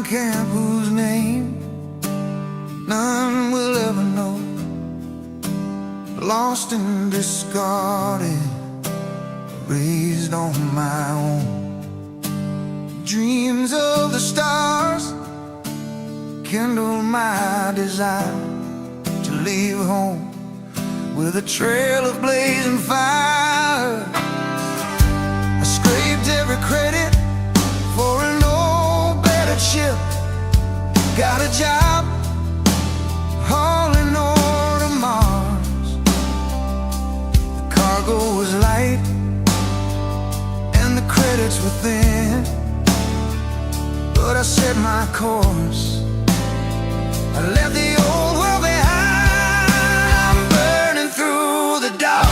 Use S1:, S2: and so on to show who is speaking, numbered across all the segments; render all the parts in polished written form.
S1: camp whose name none will ever know. Lost and discarded, raised on my own. Dreams of the stars kindle my desire to leave home with a trail of blazing fire. I scraped every credit for an old battered ship. Got a job hauling ore to Mars. The cargo was light and the credits were thin, but I set my course. I left the old world behind. I'm burning through the dark,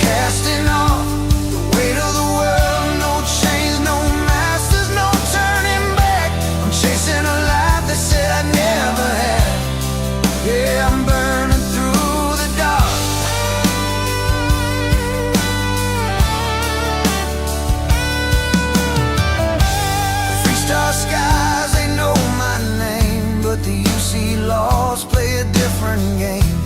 S1: casting off the weight of the world. No chains, no masters, no turning back. I'm chasing a life they said I never had. Yeah, I'm burning through the dark. The freestar skies, they know my name, but the UC laws play a different game.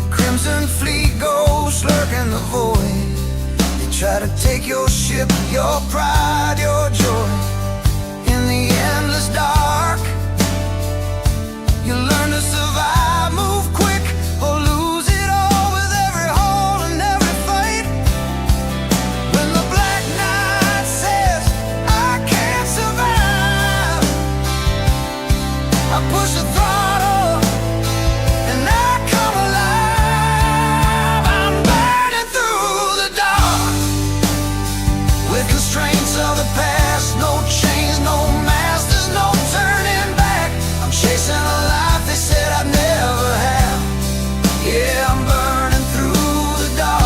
S1: Crimson fleet ghosts lurk in the void. They try to take your ship, your pride, your joy. In the endless dark, you learn to survive, move quick, or lose it all with every hole and every fight. When the black night says I can't survive, I push the throttle and I come alive. I'm burning through the dark with constraints of the past. No chains, no masters, no turning back. I'm chasing a life they said I'd never have. Yeah, I'm burning through the dark.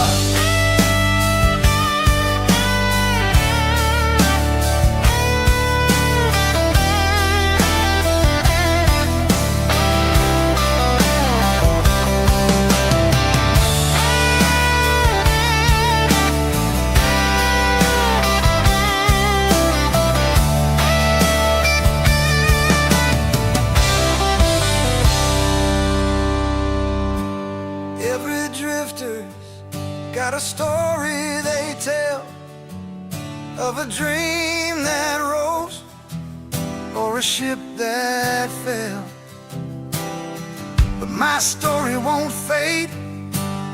S1: Every drifter's got a story they tell, of a dream that rose or a ship that fell. But my story won't fade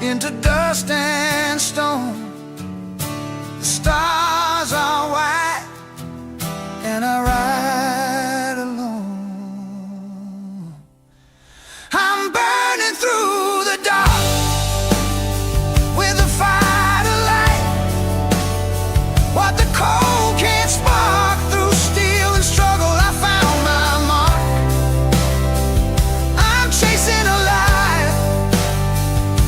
S1: into dust and stone. The stars are white and I ride alone. I'm burning through the dark with a fire to light what the cold can't spark. Through steel and struggle I found my mark. I'm chasing a life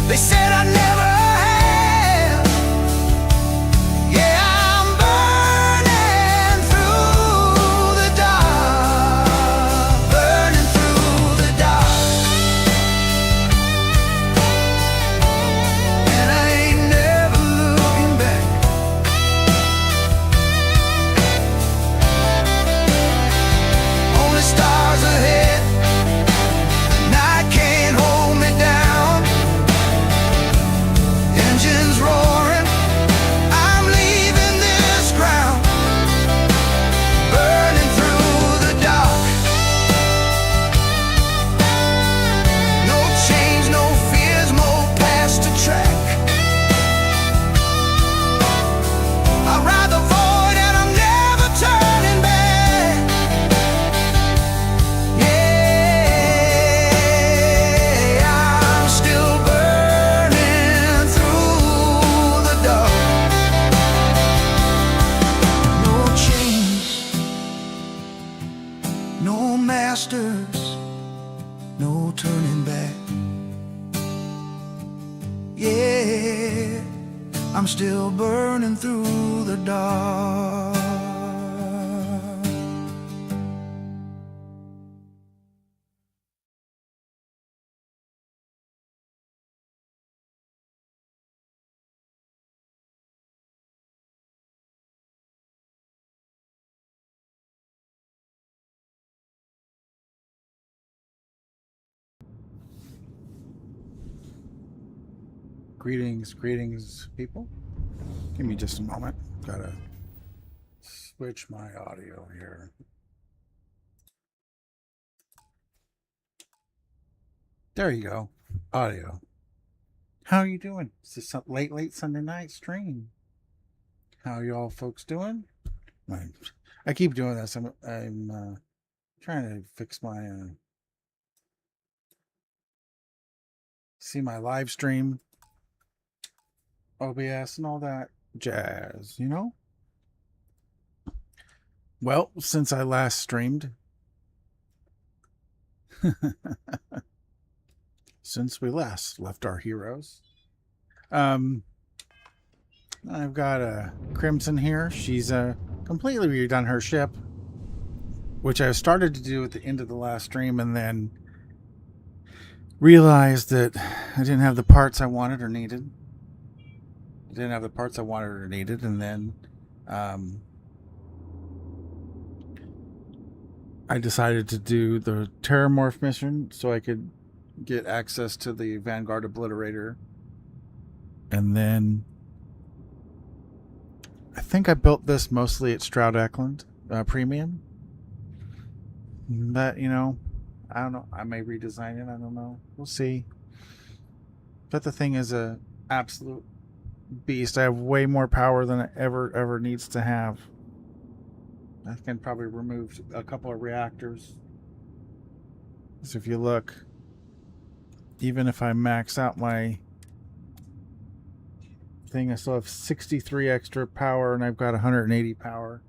S1: they said I never had. Yeah, I'm burning through the dark, burning through the dark. And I ain't never looking back. Only stars ahead, the night can't hold me down. Engines roaring, I'm leaving this ground. Burning through the dark. No change, no fears, more past to track. I ride the void and I'm never turning back. Yeah, I'm still burning through the dark. No chains, no masters, no turning back. Yeah, I'm still burning through the dark.
S2: Greetings, greetings, people. Give me just a moment. Gotta switch my audio here. There you go. Audio. How are you doing? It's this late Sunday night stream. How y'all folks doing? I keep doing this. I'm trying to fix my see my live stream, OBS, and all that jazz, you know? Well, since I last streamed, since we last left our heroes, I've got a Crimson here. She's completely redone her ship, which I started to do at the end of the last stream, and then realized that I didn't have the parts I wanted or needed. And then I decided to do the Terramorph mission so I could get access to the Vanguard Obliterator. And then I think I built this mostly at Stroud Eklund Premium. But, you know, I don't know. I may redesign it. I don't know. We'll see. But the thing is a absolute beast. I have way more power than it ever needs to have. I can probably remove a couple of reactors. So if you look, even if I max out my thing, I still have 63 extra power, and I've got 180 power.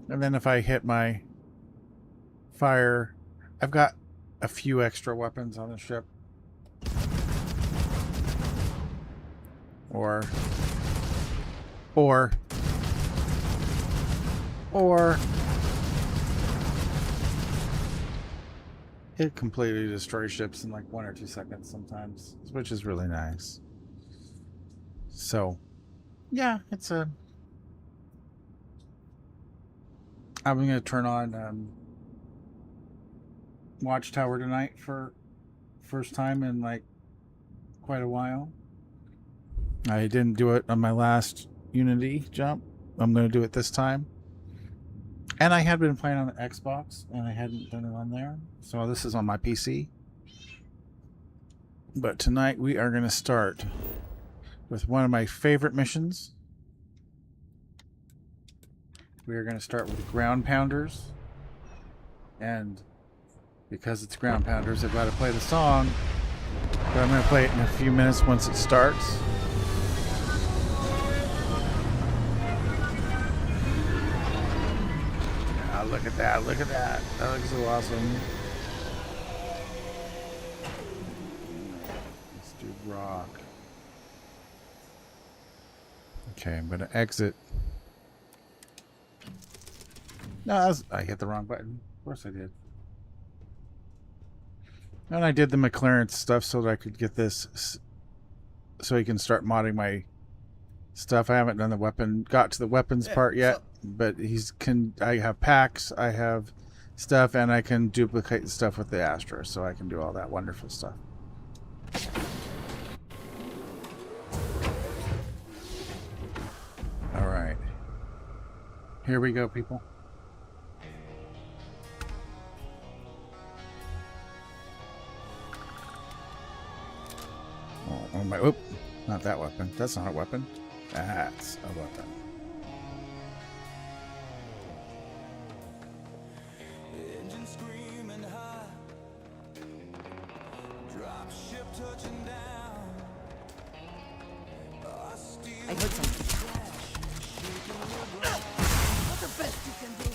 S2: And then if I hit my fire, I've got a few extra weapons on the ship. Or it completely destroys ships in like 1 or 2 seconds sometimes, which is really nice. So, yeah, it's a... I'm going to turn on Watchtower tonight for first time in like quite a while. I didn't do it on my last Unity jump. I'm going to do it this time. And I had been playing on the Xbox, and I hadn't done it on there. So this is on my PC. But tonight we are going to start with one of my favorite missions. We are going to start with Ground Pounders. And because it's Ground Pounders, I've got to play the song. But I'm going to play it in a few minutes once it starts. Look at that, look at that. That looks so awesome. Let's do rock. Okay, I'm going to exit. No, I hit the wrong button. Of course I did. And I did the McLaren stuff so that I could get this, so he can start modding my stuff. I haven't done the weapon, got to the weapons part yet. But I have packs, I have stuff, and I can duplicate the stuff with the Astra, so I can do all that wonderful stuff. All right. Here we go, people. Oh my, oop, not that weapon. That's not a weapon. That's a weapon.
S3: I heard something. What's the best you can do?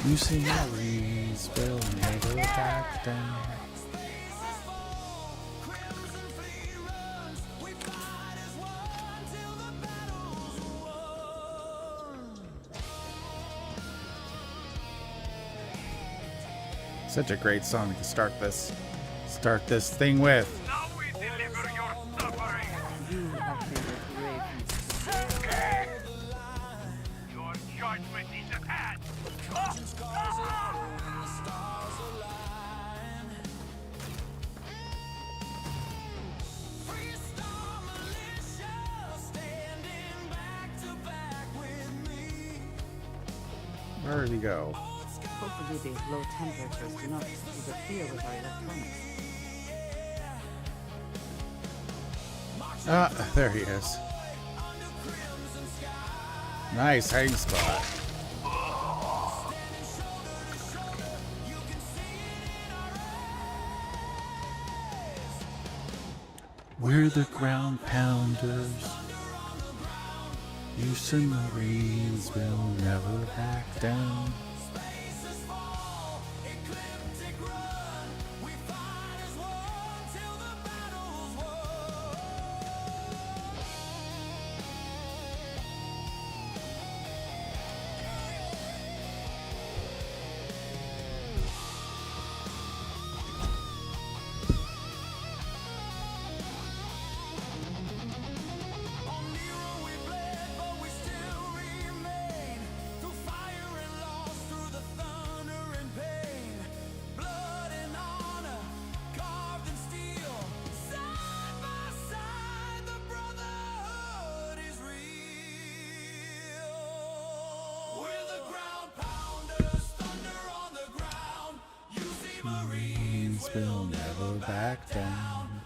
S2: You see Marines will never back down. Such a great song to start this thing with.
S4: Now we deliver your suffering.
S3: You have been a brave.
S4: Your judgment is at hand.
S2: Where did he go?
S3: Hopefully these low temperatures do not interfere with our electronics.
S2: Ah, there he is. Nice hiding spot. We're the ground pounders. You submarines will never back down. Marines will never back down.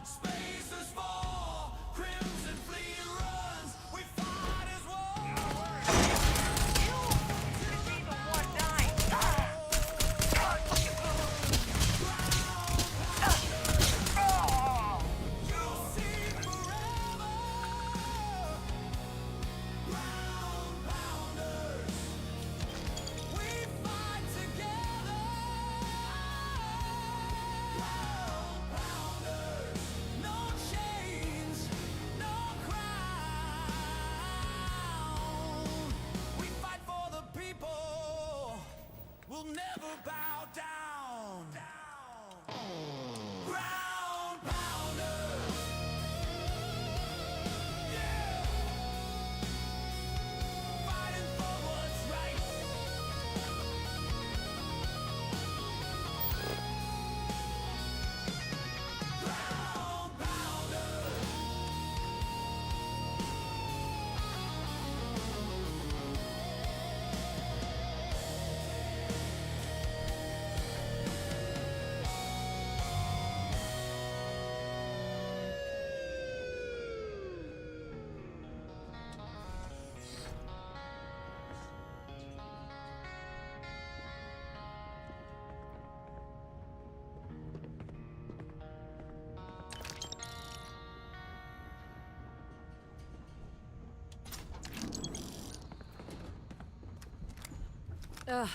S5: Ugh.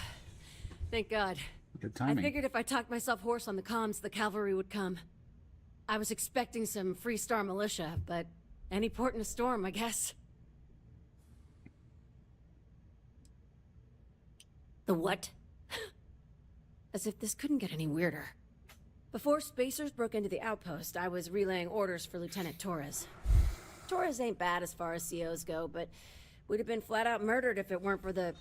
S5: Thank God.
S2: Good
S5: I
S2: timing.
S5: figured if I talked myself hoarse on the comms, the cavalry would come. I was expecting some Free Star militia, but any port in a storm, I guess. The what? As if this couldn't get any weirder. Before Spacers broke into the outpost, I was relaying orders for Lieutenant Torres. Torres ain't bad as far as COs go, but we'd have been flat out murdered if it weren't for the...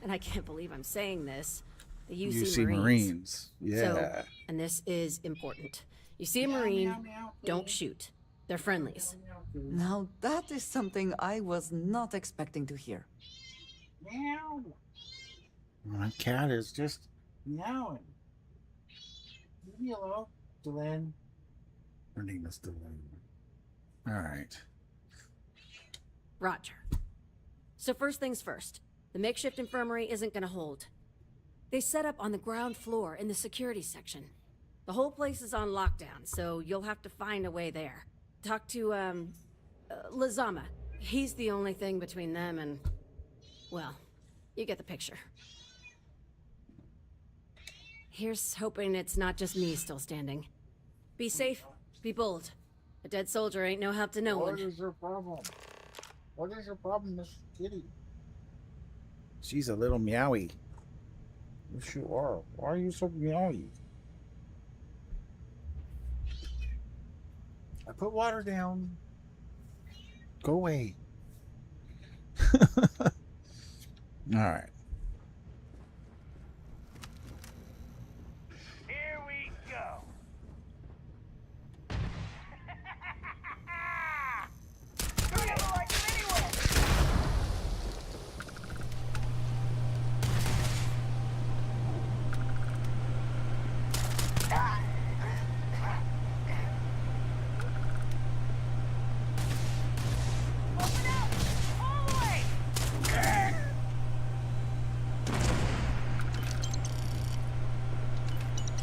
S5: And I can't believe I'm saying this. The UC
S2: Marines. Yeah.
S5: So, and this is important. You see a Marine, don't shoot. They're friendlies.
S6: Now that is something I was not expecting to hear.
S2: My cat is just meowing. Leave me alone, Delenn. Her name is Delenn. All right.
S5: Roger. So first things first. The makeshift infirmary isn't gonna hold. They set up on the ground floor in the security section. The whole place is on lockdown, so you'll have to find a way there. Talk to, Lazama. He's the only thing between them and... Well, you get the picture. Here's hoping it's not just me still standing. Be safe, be bold. A dead soldier ain't no help to no one.
S2: What is your problem? What is your problem, Miss Kitty? She's a little meowy. Yes, you are. Why are you so meowy? I put water down. Go away. All right.
S4: Here we go. You never liked him anyway. Open up! All the way!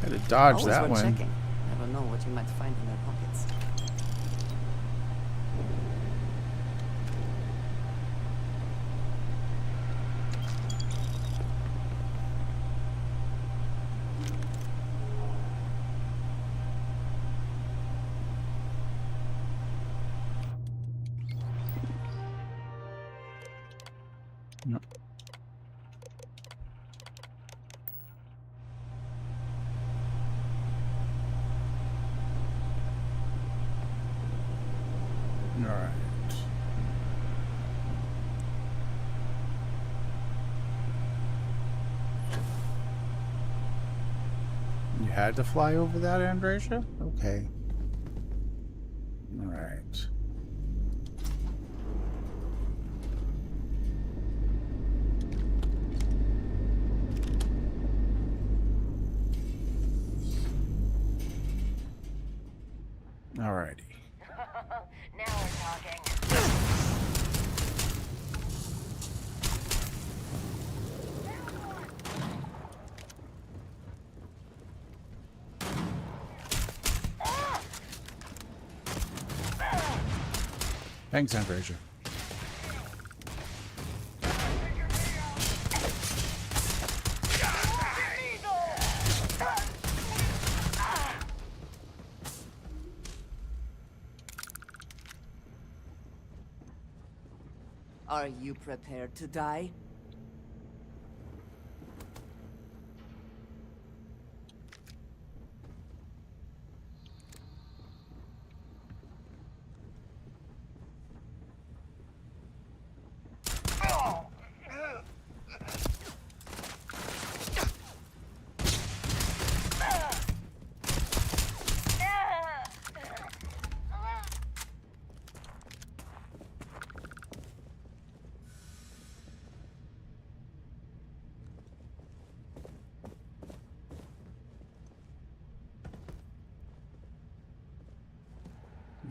S2: Had to dodge
S3: Always
S2: that
S3: worth
S2: one.
S3: checking. Never know what you might find in their pockets.
S2: No. All right. You had to fly over that, Andresia? Okay. All right. All righty.
S4: Now we're talking.
S2: Thanks, Andresia.
S6: Are you prepared to die?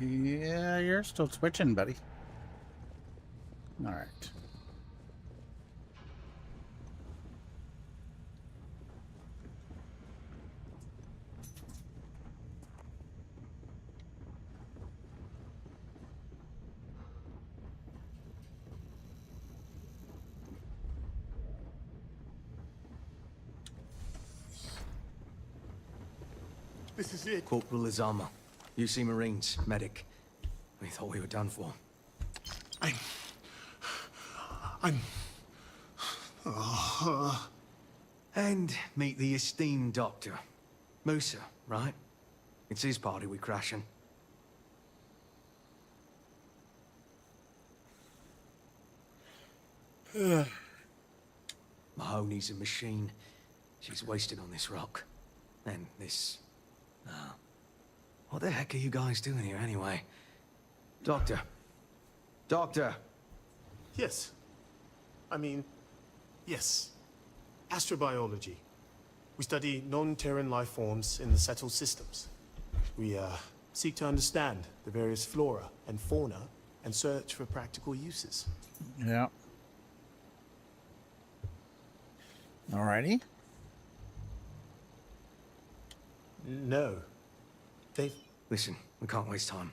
S2: Yeah, you're still twitching, buddy. All right.
S7: This is it.
S8: Corporal Lizama, UC Marines, medic. We thought we were done for.
S7: I'm...
S8: And meet the esteemed doctor. Musa, right? It's his party we crashing. Mahoney's a machine. She's wasted on this rock. And this... what the heck are you guys doing here anyway? Doctor. Doctor!
S7: Yes. Yes. Astrobiology. We study non-Terran life forms in the settled systems. We, seek to understand the various flora and fauna and search for practical uses.
S2: Yeah. Alrighty.
S7: No. They've...
S8: Listen, we can't waste time.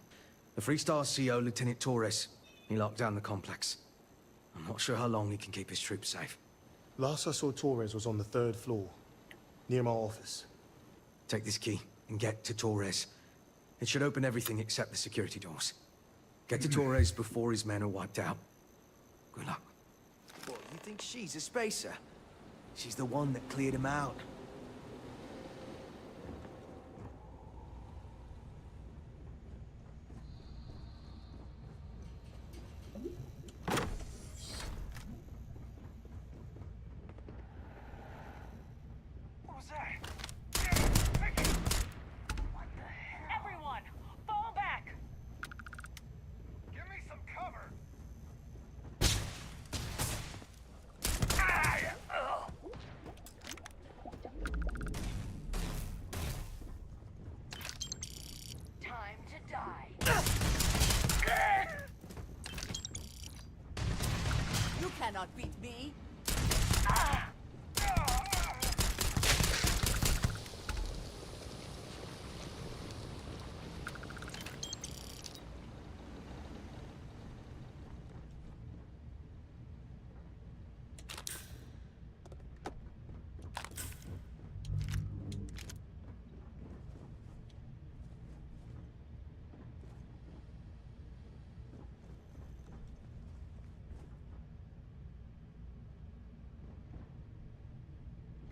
S8: The Freestar CO, Lieutenant Torres, he locked down the complex. I'm not sure how long he can keep his troops safe.
S7: Last I saw Torres was on the 3rd floor. near my office.
S8: Take this key and get to Torres. It should open everything except the security doors. Get to Torres before his men are wiped out. Good luck.
S9: What, you think she's a spacer? She's the one that cleared him out.
S4: What was that? What the hell? Everyone, fall back! Give me some cover! Ah, ugh. Time to die.
S6: You cannot beat me.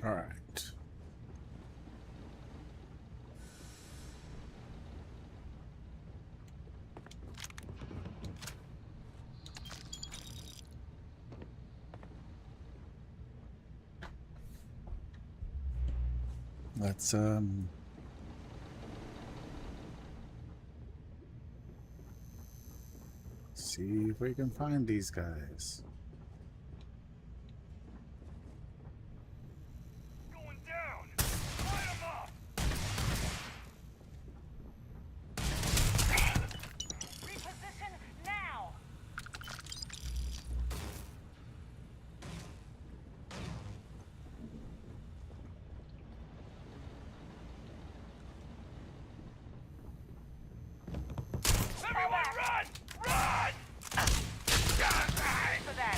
S2: All right. Let's see if we can find these guys.
S4: Going down! Light 'em up! Reposition now! Everyone run! Run! For that.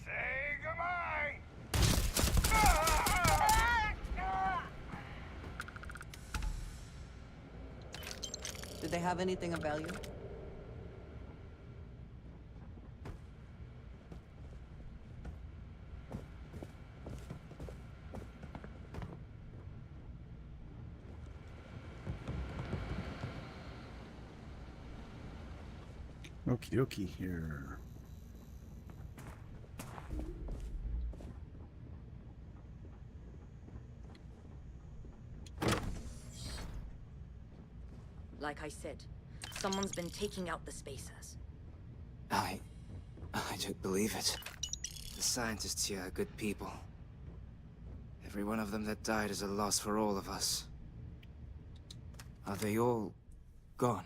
S4: Say goodbye!
S6: Did they have anything of value?
S2: Okie dokie here.
S10: Like I said, someone's been taking out the spacers.
S9: I don't believe it. The scientists here are good people. Every one of them that died is a loss for all of us. Are they all gone?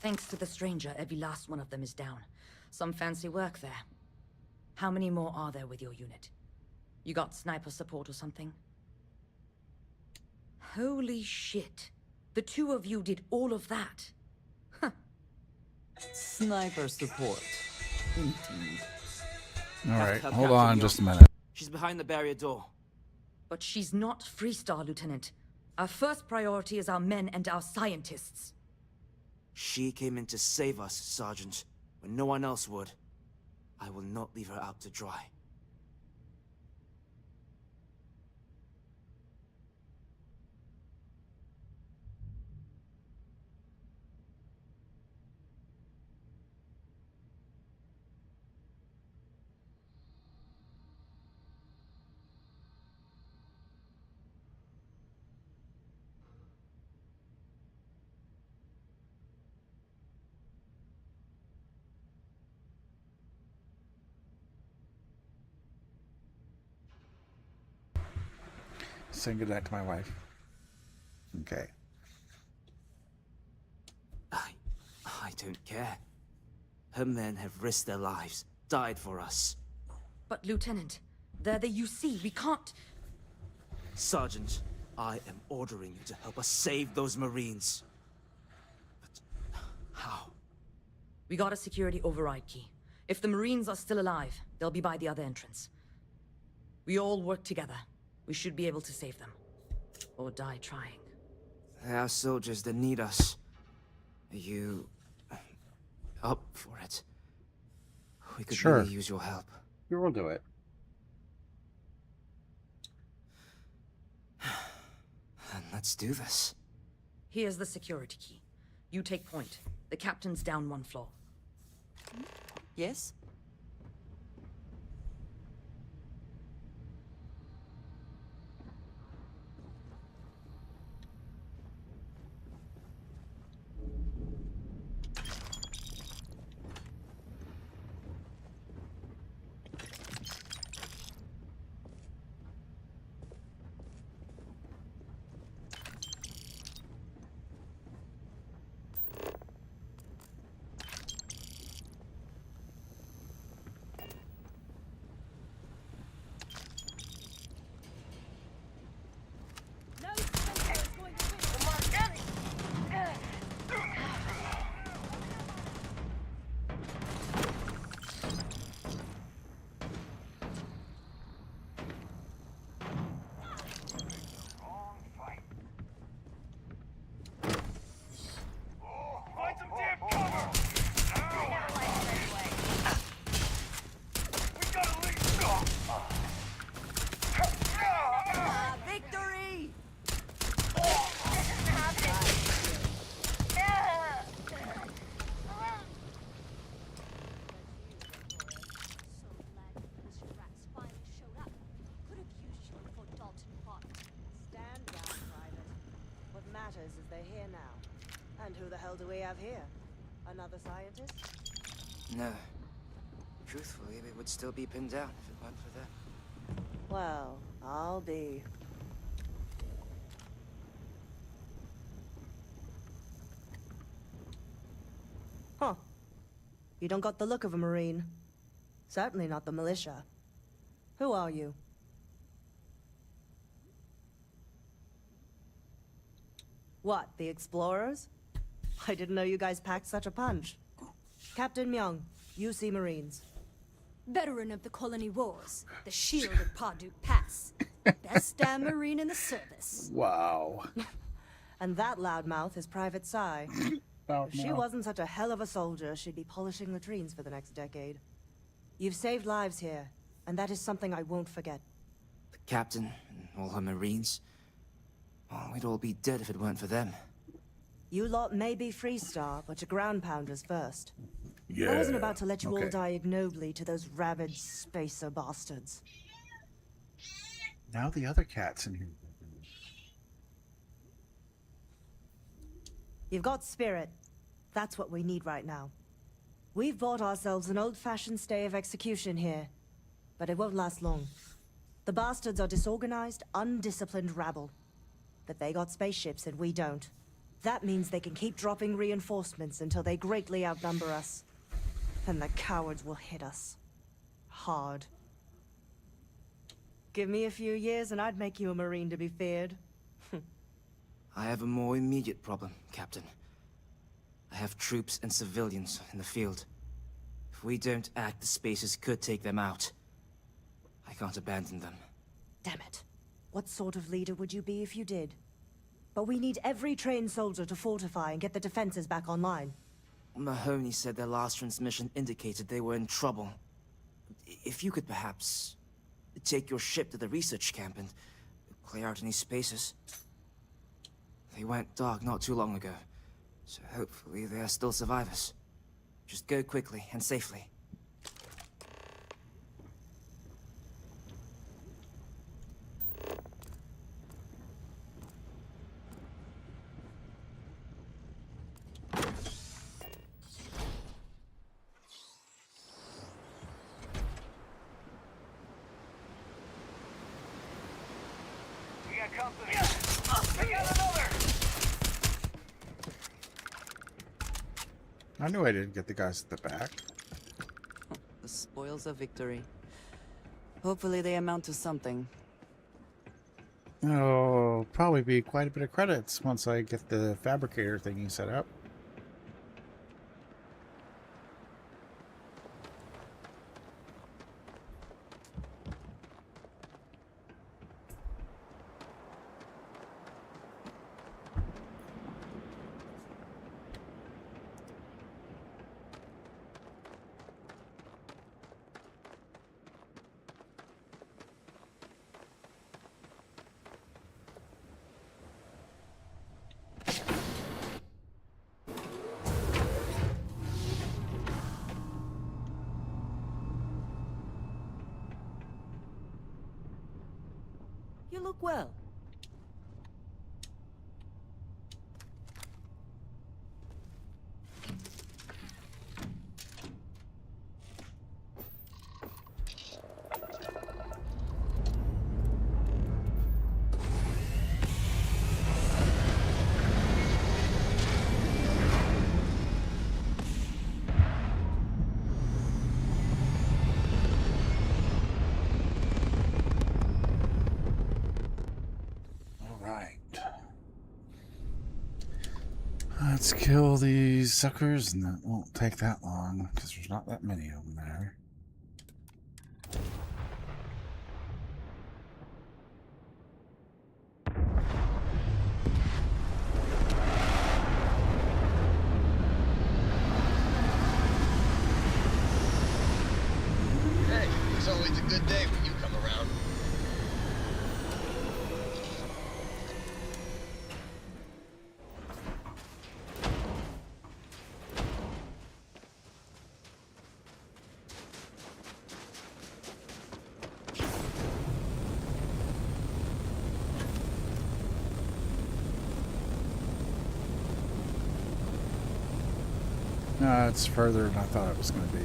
S10: Thanks to the stranger, every last one of them is down. Some fancy work there. How many more are there with your unit? You got sniper support or something? Holy shit. The two of you did all of that. Huh.
S6: Sniper support. Indeed.
S2: All right,
S9: Captain
S2: hold on
S9: Young.
S2: just a minute.
S9: She's behind the barrier door.
S10: But she's not Freestar, Lieutenant. Our first priority is our men and our scientists.
S9: She came in to save us, Sergeant, when no one else would. I will not leave her out to dry.
S2: Saying goodnight to my wife. Okay.
S9: I don't care. Her men have risked their lives, died for us.
S10: But Lieutenant, they're the UC. We can't...
S9: Sergeant, I am ordering you to help us save those Marines. But how?
S10: We got a security override key. If the Marines are still alive, they'll be by the other entrance. We all work together. We should be able to save them. Or die trying.
S9: There are soldiers that need us. Are you up for it? We could
S2: Sure.
S9: really use your help.
S2: We will do it.
S9: And let's do this.
S10: Here's the security key. You take point. The captain's down one floor.
S6: Yes?
S11: Is they're here now. And who the hell do we have here? Another scientist?
S9: No. Truthfully, we would still be pinned down if it weren't for them.
S11: Well, I'll be. Huh. You don't got the look of a Marine. Certainly not the militia. Who are you? What, the explorers? I didn't know you guys packed such a punch. Captain Myung, UC Marines.
S12: Veteran of the Colony Wars, the shield of Parduk Pass. Best damn Marine in the service.
S2: Wow.
S11: And that loudmouth is Private Psy. If she wasn't such a hell of a soldier, she'd be polishing latrines for the next decade. You've saved lives here, and that is something I won't forget.
S9: The captain and all her Marines. Well, we'd all be dead if it weren't for them.
S11: You lot may be Freestar, but you're ground pounders first.
S2: Yeah.
S11: I wasn't about to let you all
S2: Okay.
S11: die ignobly to those rabid spacer bastards.
S2: Now the other cat's in here.
S11: You've got spirit. That's what we need right now. We've bought ourselves an old-fashioned stay of execution here, but it won't last long. The bastards are disorganized, undisciplined rabble. But they got spaceships and we don't. That means they can keep dropping reinforcements until they greatly outnumber us. Then the cowards will hit us. Hard. Give me a few years and I'd make you a Marine to be feared.
S9: I have a more immediate problem, Captain. I have troops and civilians in the field. If we don't act, the Spacers could take them out. I can't abandon them.
S11: Damn it. What sort of leader would you be if you did? But we need every trained soldier to fortify and get the defenses back online.
S9: Mahoney said their last transmission indicated they were in trouble. If you could perhaps take your ship to the research camp and clear out any spaces. They went dark not too long ago, so hopefully they are still survivors. Just go quickly and safely.
S4: We got company. We got another.
S2: I knew I didn't get the guys at the back.
S6: The spoils of victory. Hopefully they amount to something.
S2: Oh, probably be quite a bit of credits once I get the fabricator thingy set up.
S11: You look well.
S2: Let's kill these suckers, and that won't take that long, because there's not that many of them there.
S13: Hey, it's always a good day when you come around.
S2: No, it's further than I thought it was going to be.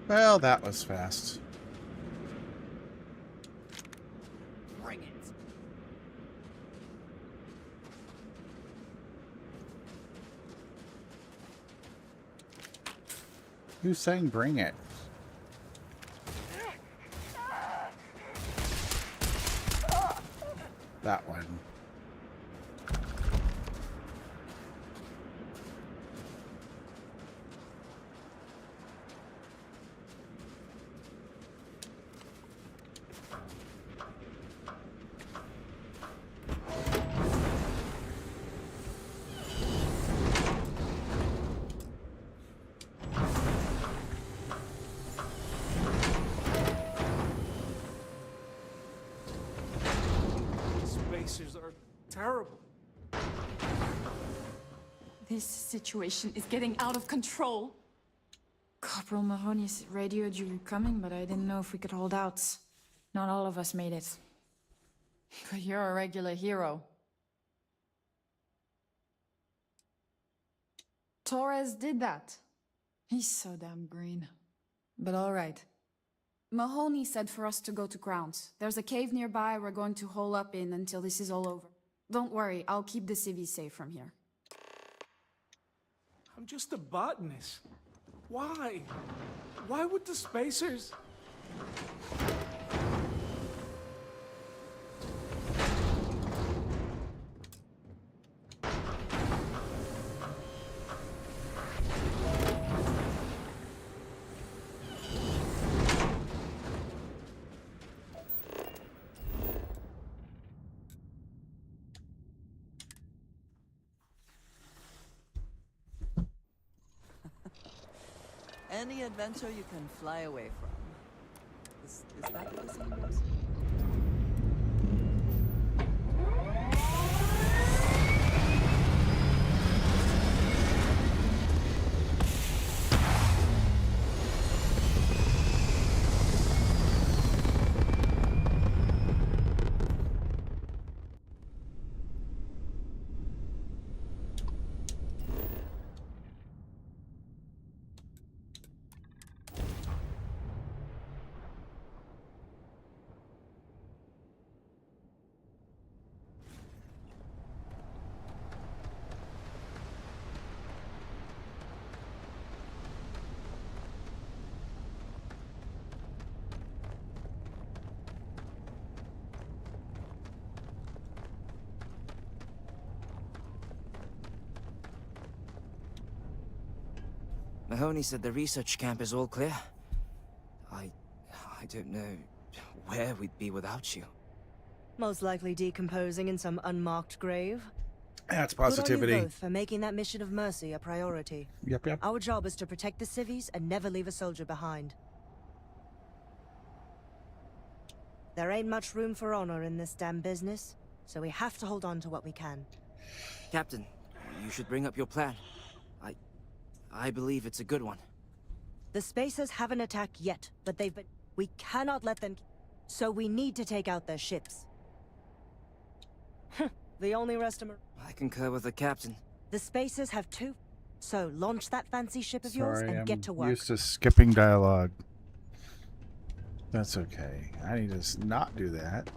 S2: Well, that was fast.
S13: Bring it.
S2: Who's saying bring it? That one.
S14: Spacers are terrible.
S15: This situation is getting out of control. Corporal Mahoney's radioed you were coming, but I didn't know if we could hold out. Not all of us made it. But you're a regular hero. Torres did that. He's so damn green. But all right. Mahoney said for us to go to grounds. There's a cave nearby we're going to hole up in until this is all over. Don't worry, I'll keep the civvies safe from here.
S14: I'm just a botanist. Why? Why would the spacers...
S6: Any adventure you can fly away from. Is that what the saying goes?
S9: Mahoney said the research camp is all clear. I don't know where we'd be without you.
S11: Most likely decomposing in some unmarked grave.
S2: That's
S11: Good on
S2: positivity.
S11: you both for making that mission of mercy a priority.
S2: Yep.
S11: Our job is to protect the civvies and never leave a soldier behind. There ain't much room for honor in this damn business, so we have to hold on to what we can.
S9: Captain, you should bring up your plan. I believe it's a good one.
S11: The Spacers haven't attacked yet, but they've been... We cannot let them... So we need to take out their ships. The only rest of...
S9: I concur with the captain.
S11: The Spacers have 2. So launch that fancy ship of yours
S2: Sorry,
S11: and
S2: I'm
S11: get to work.
S2: used to skipping dialogue. That's okay. I need to not do that.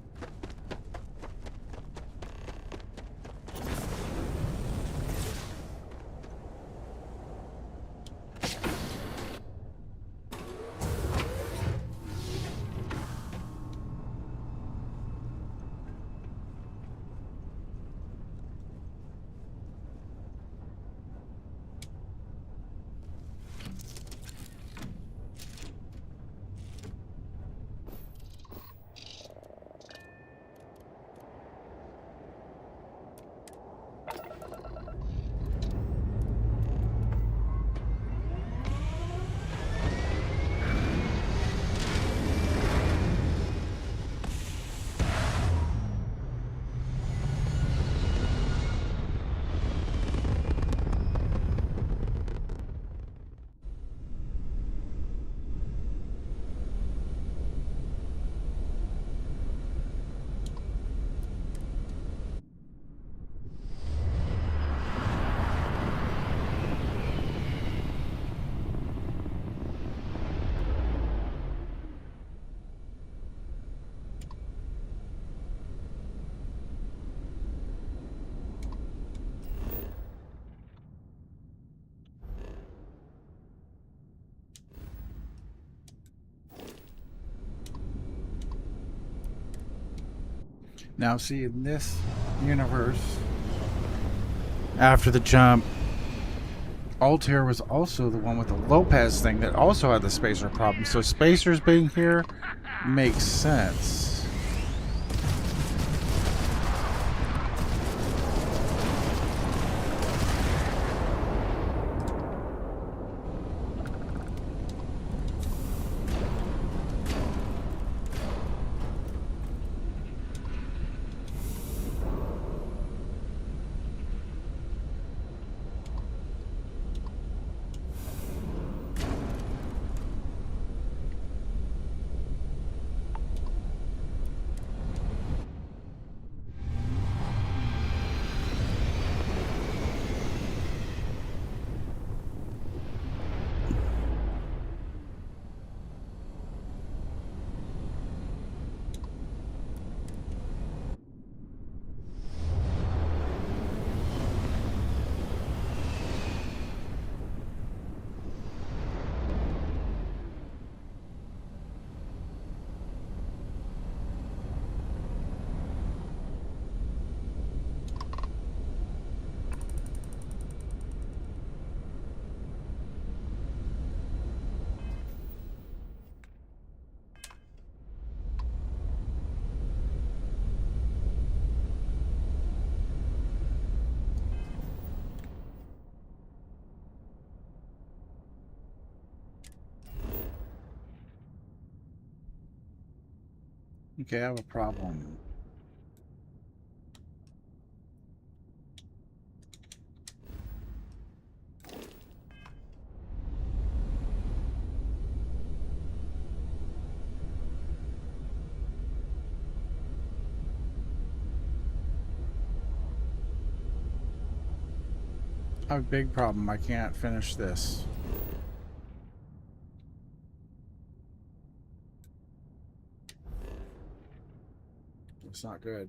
S2: Now, see, in this universe, after the jump, Altair was also the one with the Lopez thing that also had the spacer problem. So spacers being here makes sense. Okay, I have a problem. I have a big problem. I can't finish this. It's not good.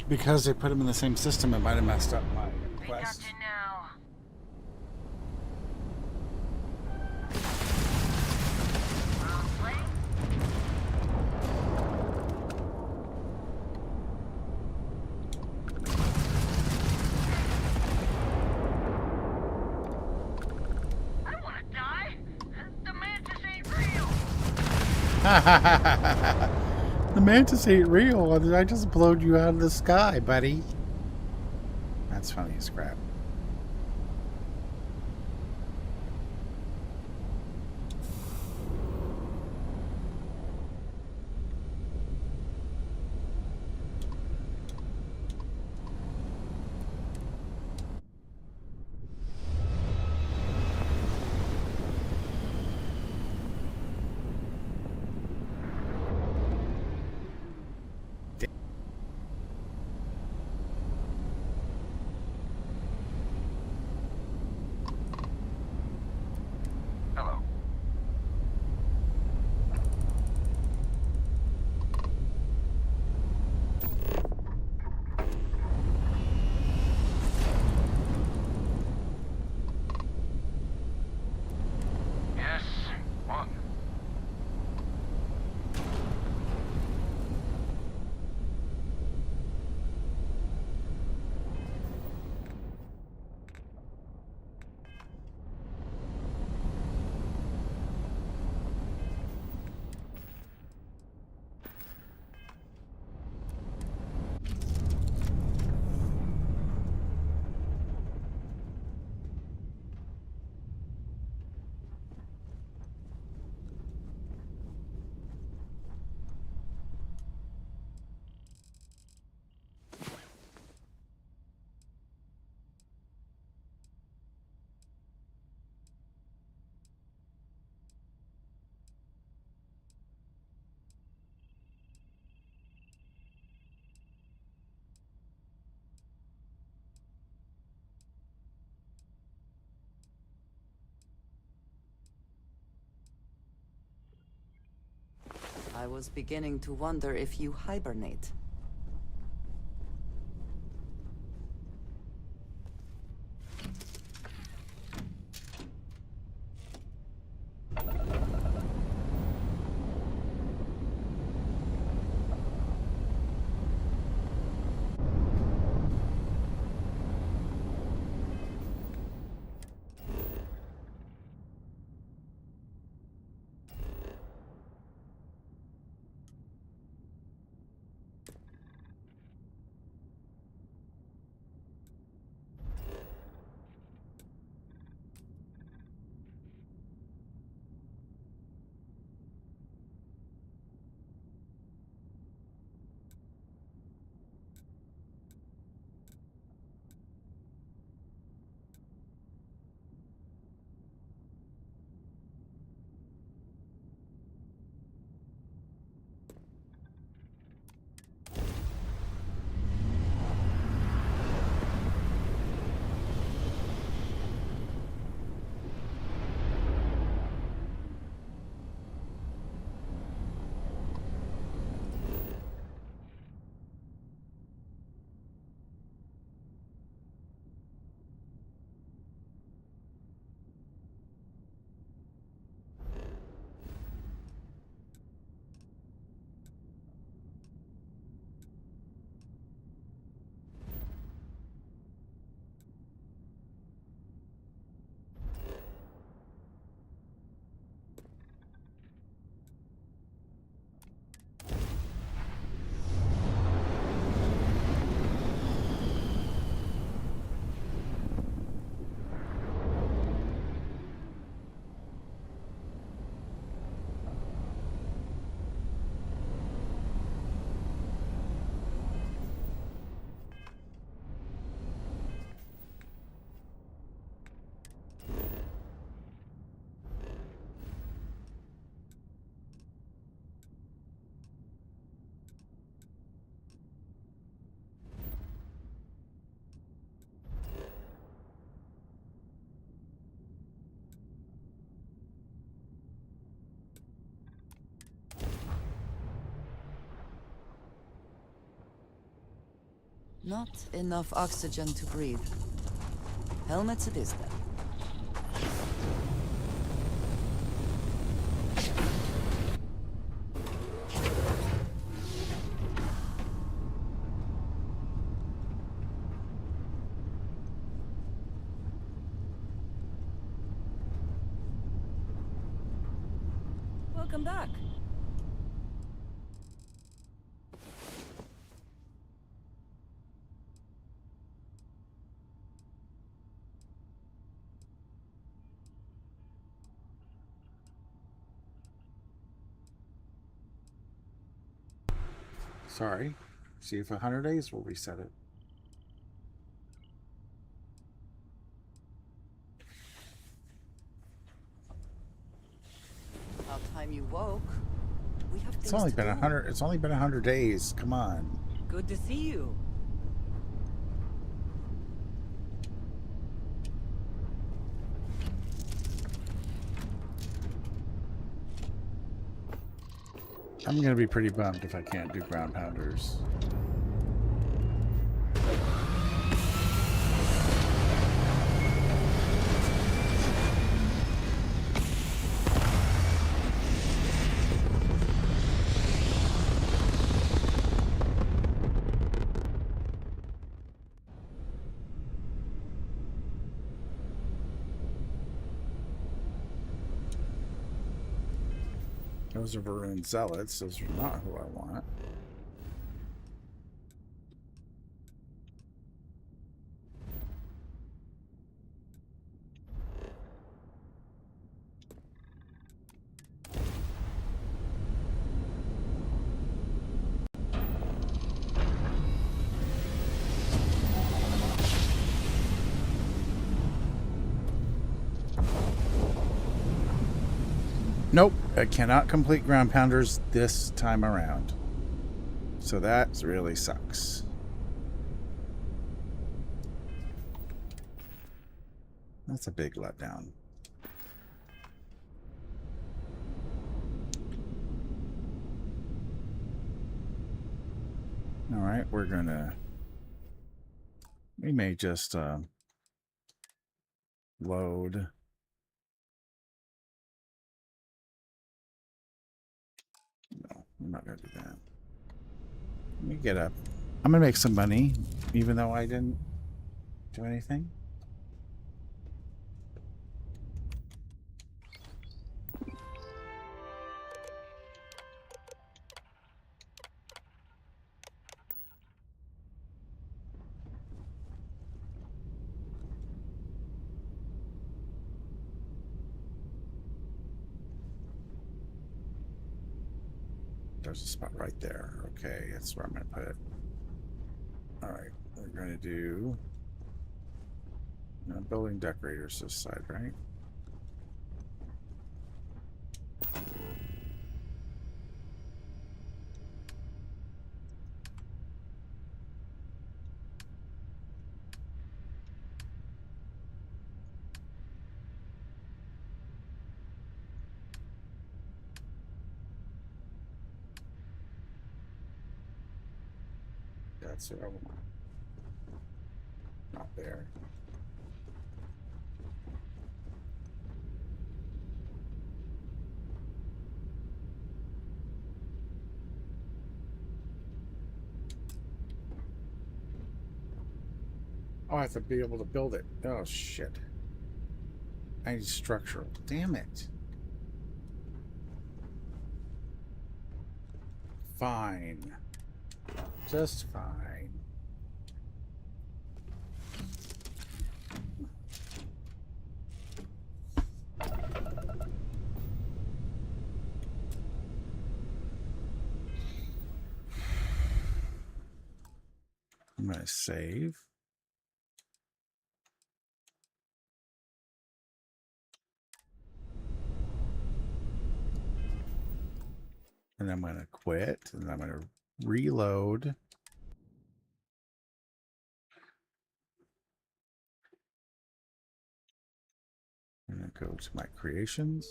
S2: Because they put them in the same system, it might have messed up my quest. The mantis ain't real. I just blowed you out of the sky, buddy. That's funny as crap.
S6: I was beginning to wonder if you hibernate. Not enough oxygen to breathe. Helmets it is then. Welcome back.
S2: Sorry. See if 100 days will reset it.
S6: About time you woke. We have
S2: It's
S6: things
S2: only
S6: to
S2: been
S6: do.
S2: 100. It's only been 100 days. Come on.
S6: Good to see you.
S2: I'm gonna be pretty bummed if I can't do ground pounders. Those are Varun Zealots. Those are not who I want. Nope, I cannot complete ground pounders this time around. So that really sucks. That's a big letdown. All right, we're gonna... We may just load... No, I'm not gonna do that. Let me get up. I'm gonna make some money, even though I didn't do anything. There's a spot right there. Okay, that's where I'm gonna put it. All right, we're gonna do building decorators this side, right? That's what I want. Not there. Oh, I have to be able to build it. Oh, shit. I need structural. Damn it. Fine. Just fine. I'm going to save. And I'm going to quit. And I'm going to reload. I'm going to go to my creations.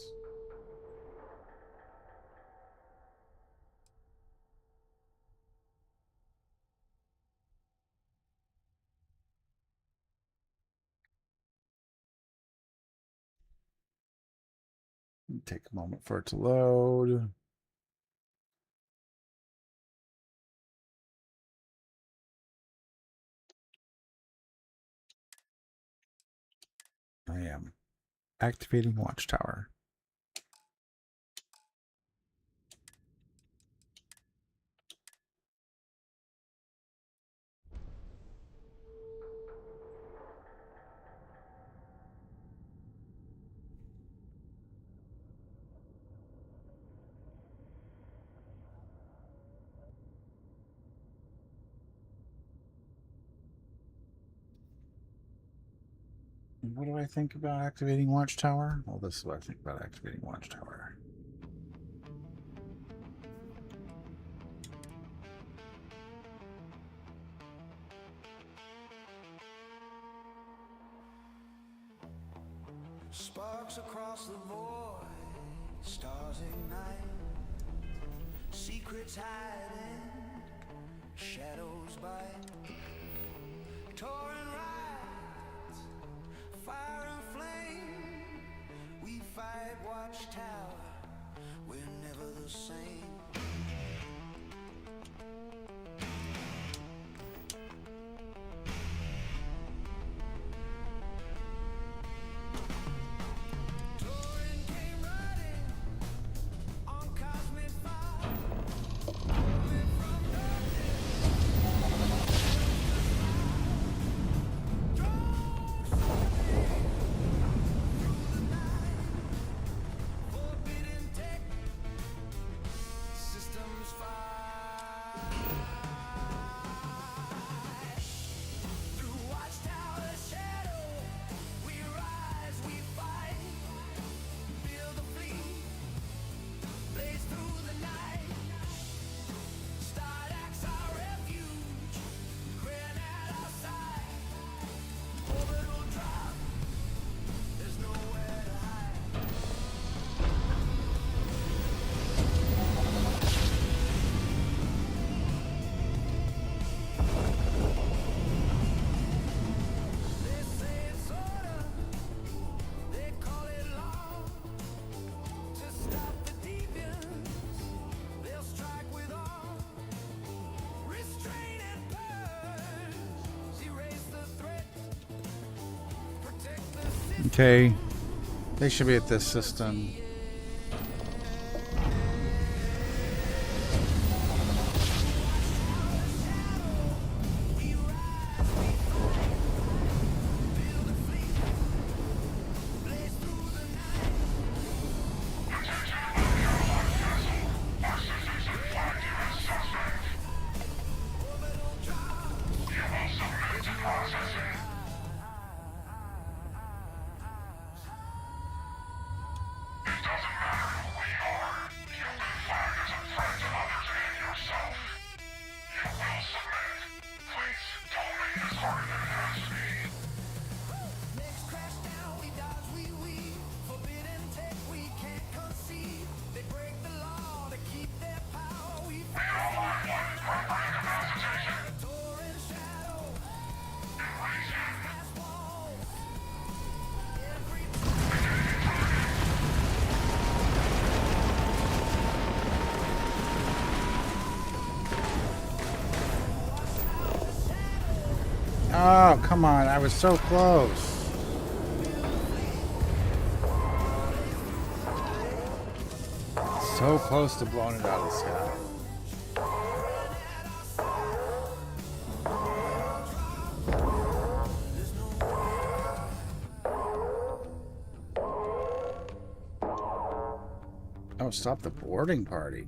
S2: Take a moment for it to load. I am activating Watchtower. What do I think about activating Watchtower? Well, this is what I think about activating Watchtower.
S1: Sparks across the void, stars ignite, secrets hiding, shadows bite, torrent rides, fire and flame. We fight Watchtower, we're never the same.
S2: Okay, they should be at this system. Oh, come on. I was so close. So close to blowing it out of the sky. Oh, stop the boarding party.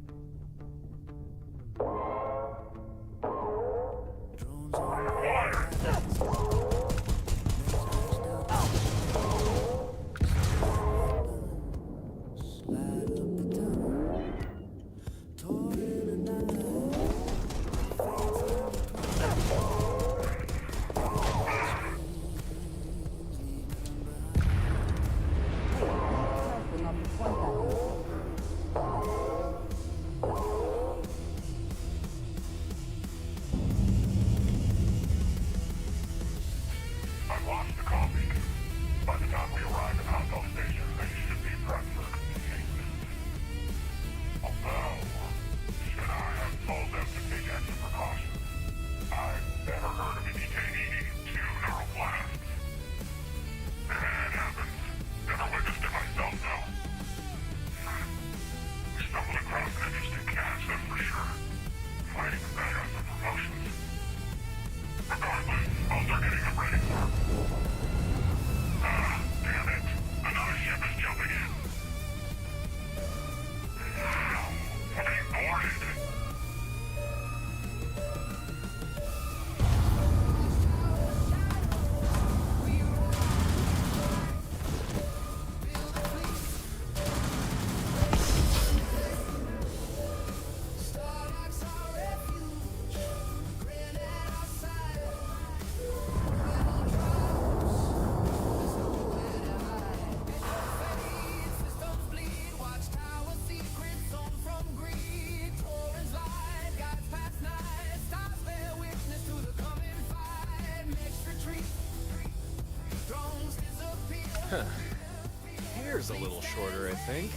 S16: Hair's a little shorter, I think.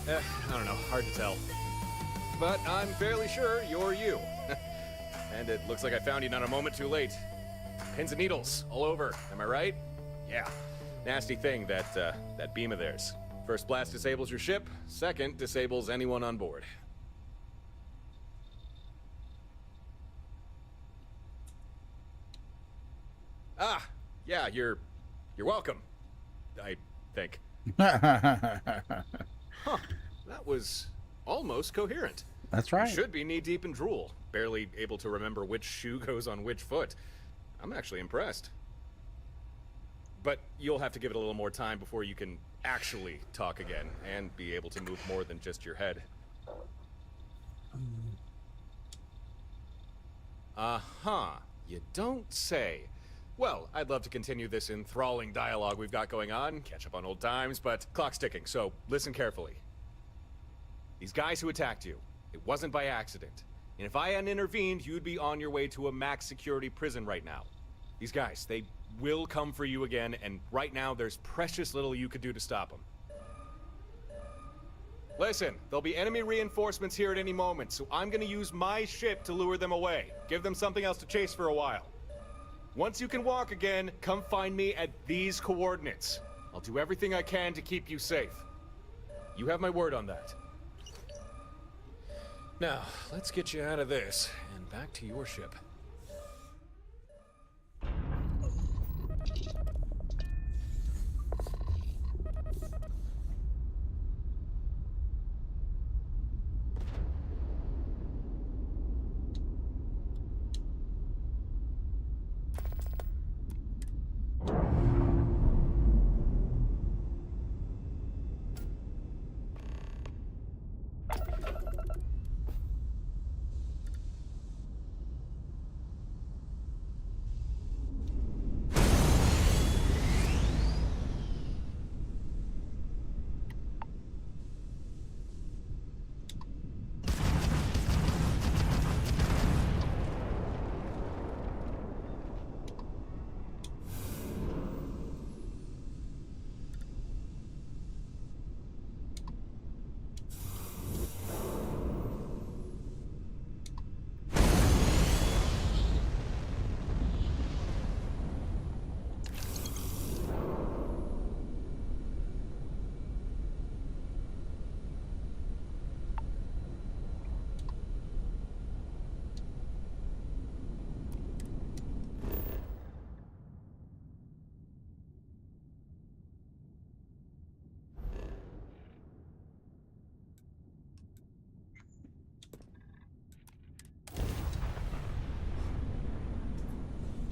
S16: I don't know, hard to tell. But I'm fairly sure you're you. And it looks like I found you not a moment too late. Pins and needles all over, am I right? Yeah. Nasty thing, that beam of theirs. First blast disables your ship, second disables anyone on board. Ah, yeah, you're welcome. I think. Huh, that was almost coherent.
S2: That's right.
S16: You should be knee-deep in drool, barely able to remember which shoe goes on which foot. I'm actually impressed. But you'll have to give it a little more time before you can actually talk again and be able to move more than just your head. Uh-huh. You don't say. Well, I'd love to continue this enthralling dialogue we've got going on, catch up on old times, but clock's ticking, so listen carefully. These guys who attacked you, it wasn't by accident. And if I hadn't intervened, you'd be on your way to a max security prison right now. These guys, they will come for you again, and right now there's precious little you could do to stop them. Listen, there'll be enemy reinforcements here at any moment, so I'm gonna use my ship to lure them away. Give them something else to chase for a while. Once you can walk again, come find me at these coordinates. I'll do everything I can to keep you safe. You have my word on that. Now, let's get you out of this, and back to your ship.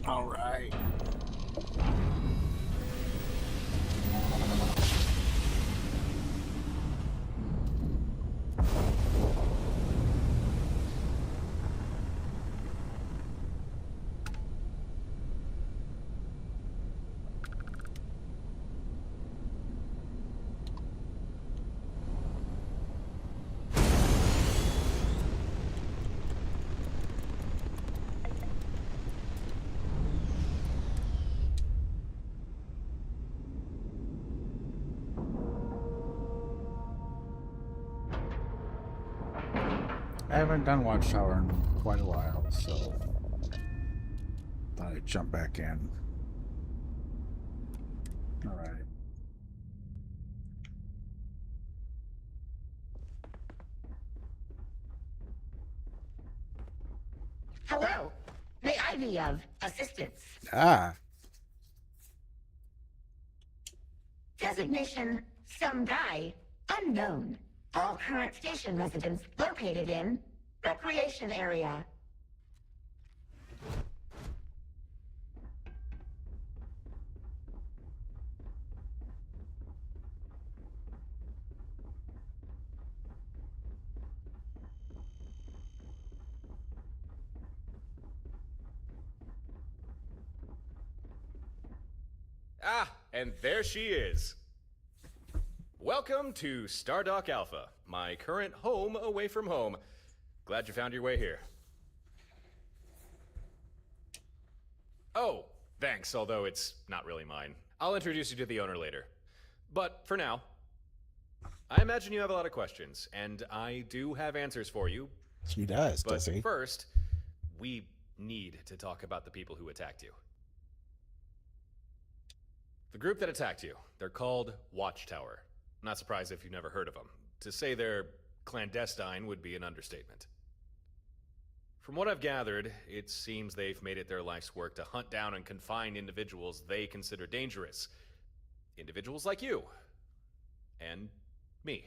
S2: All right. I haven't done Watchtower in quite a while, so thought I'd jump back in. All right.
S17: Hello. May I be of assistance?
S2: Ah.
S17: Designation, some guy, unknown. All current station residents located in recreation area.
S16: Ah, and there she is. Welcome to Stardock Alpha, my current home away from home. Glad you found your way here. Oh, thanks, although it's not really mine. I'll introduce you to the owner later. But for now, I imagine you have a lot of questions, and I do have answers for you.
S2: He does,
S16: But
S2: does he?
S16: first, we need to talk about the people who attacked you. The group that attacked you, they're called Watchtower. I'm not surprised if you've never heard of them. To say they're clandestine would be an understatement. From what I've gathered, it seems they've made it their life's work to hunt down and confine individuals they consider dangerous. Individuals like you. And me.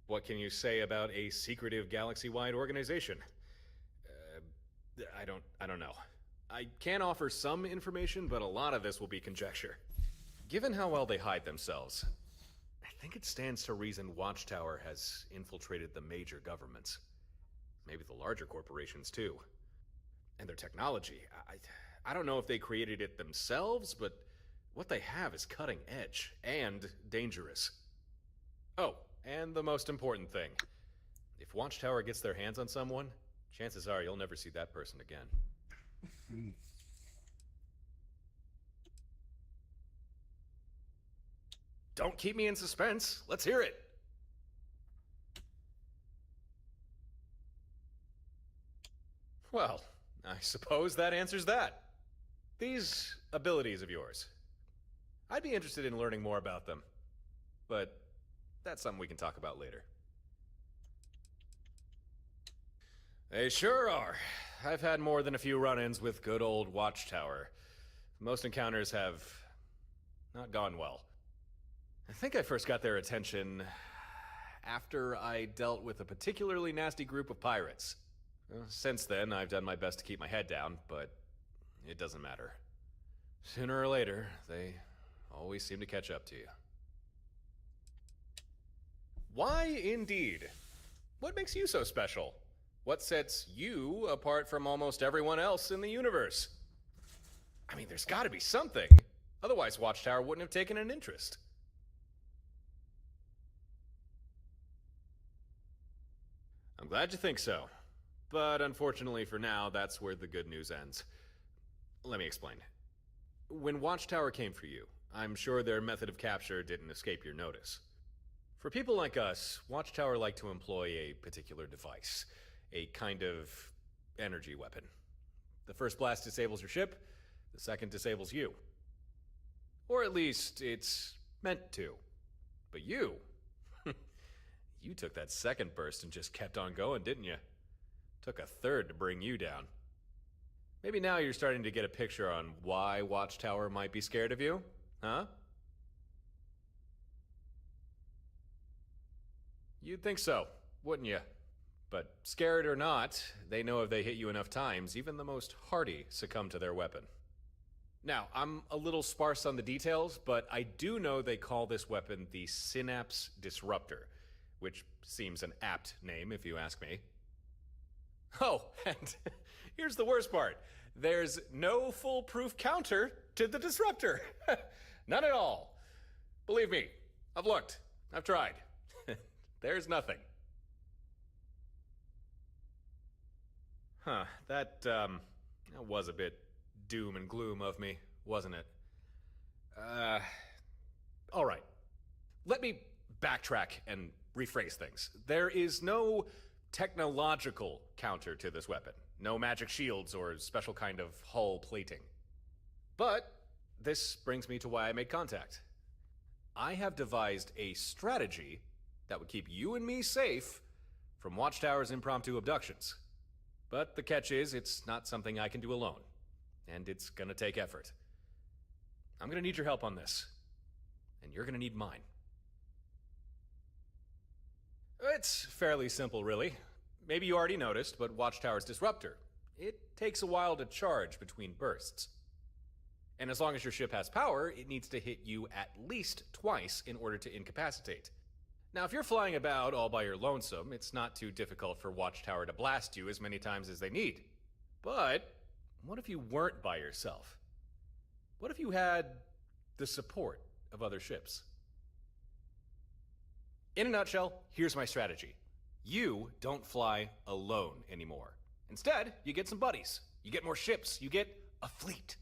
S16: What can you say about a secretive galaxy-wide organization? I don't know. I can offer some information, but a lot of this will be conjecture. Given how well they hide themselves, I think it stands to reason Watchtower has infiltrated the major governments. Maybe the larger corporations, too. And their technology, I don't know if they created it themselves, but what they have is cutting edge and dangerous. Oh, and the most important thing. If Watchtower gets their hands on someone, chances are you'll never see that person again. Don't keep me in suspense. Let's hear it. Well, I suppose that answers that. These abilities of yours. I'd be interested in learning more about them. But that's something we can talk about later. They sure are. I've had more than a few run-ins with good old Watchtower. Most encounters have not gone well. I think I first got their attention after I dealt with a particularly nasty group of pirates. Since then, I've done my best to keep my head down, but it doesn't matter. Sooner or later, they always seem to catch up to you. Why indeed? What makes you so special? What sets you apart from almost everyone else in the universe? I mean, there's gotta be something. Otherwise, Watchtower wouldn't have taken an interest. I'm glad you think so. But unfortunately for now, that's where the good news ends. Let me explain. When Watchtower came for you, I'm sure their method of capture didn't escape your notice. For people like us, Watchtower like to employ a particular device. A kind of energy weapon. The first blast disables your ship, the second disables you. Or at least, it's meant to. But you... you took that second burst and just kept on going, didn't you? Took a third to bring you down. Maybe now you're starting to get a picture on why Watchtower might be scared of you, huh? You'd think so, wouldn't you? But scared or not, they know if they hit you enough times, even the most hardy succumb to their weapon. Now, I'm a little sparse on the details, but I do know they call this weapon the Synapse Disruptor, which seems an apt name if you ask me. Oh, and here's the worst part. There's no foolproof counter to the Disruptor. None at all. Believe me, I've looked. I've tried. There's nothing. Huh, that was a bit doom and gloom of me, wasn't it? All right. Let me backtrack and rephrase things. There is no technological counter to this weapon. No magic shields or special kind of hull plating. But this brings me to why I made contact. I have devised a strategy that would keep you and me safe from Watchtower's impromptu abductions. But the catch is, it's not something I can do alone. And it's gonna take effort. I'm gonna need your help on this. And you're gonna need mine. It's fairly simple, really. Maybe you already noticed, but Watchtower's Disruptor. It takes a while to charge between bursts. And as long as your ship has power, it needs to hit you at least twice in order to incapacitate. Now, if you're flying about all by your lonesome, it's not too difficult for Watchtower to blast you as many times as they need. But what if you weren't by yourself? What if you had the support of other ships? In a nutshell, here's my strategy. You don't fly alone anymore. Instead, you get some buddies. You get more ships. You get a fleet.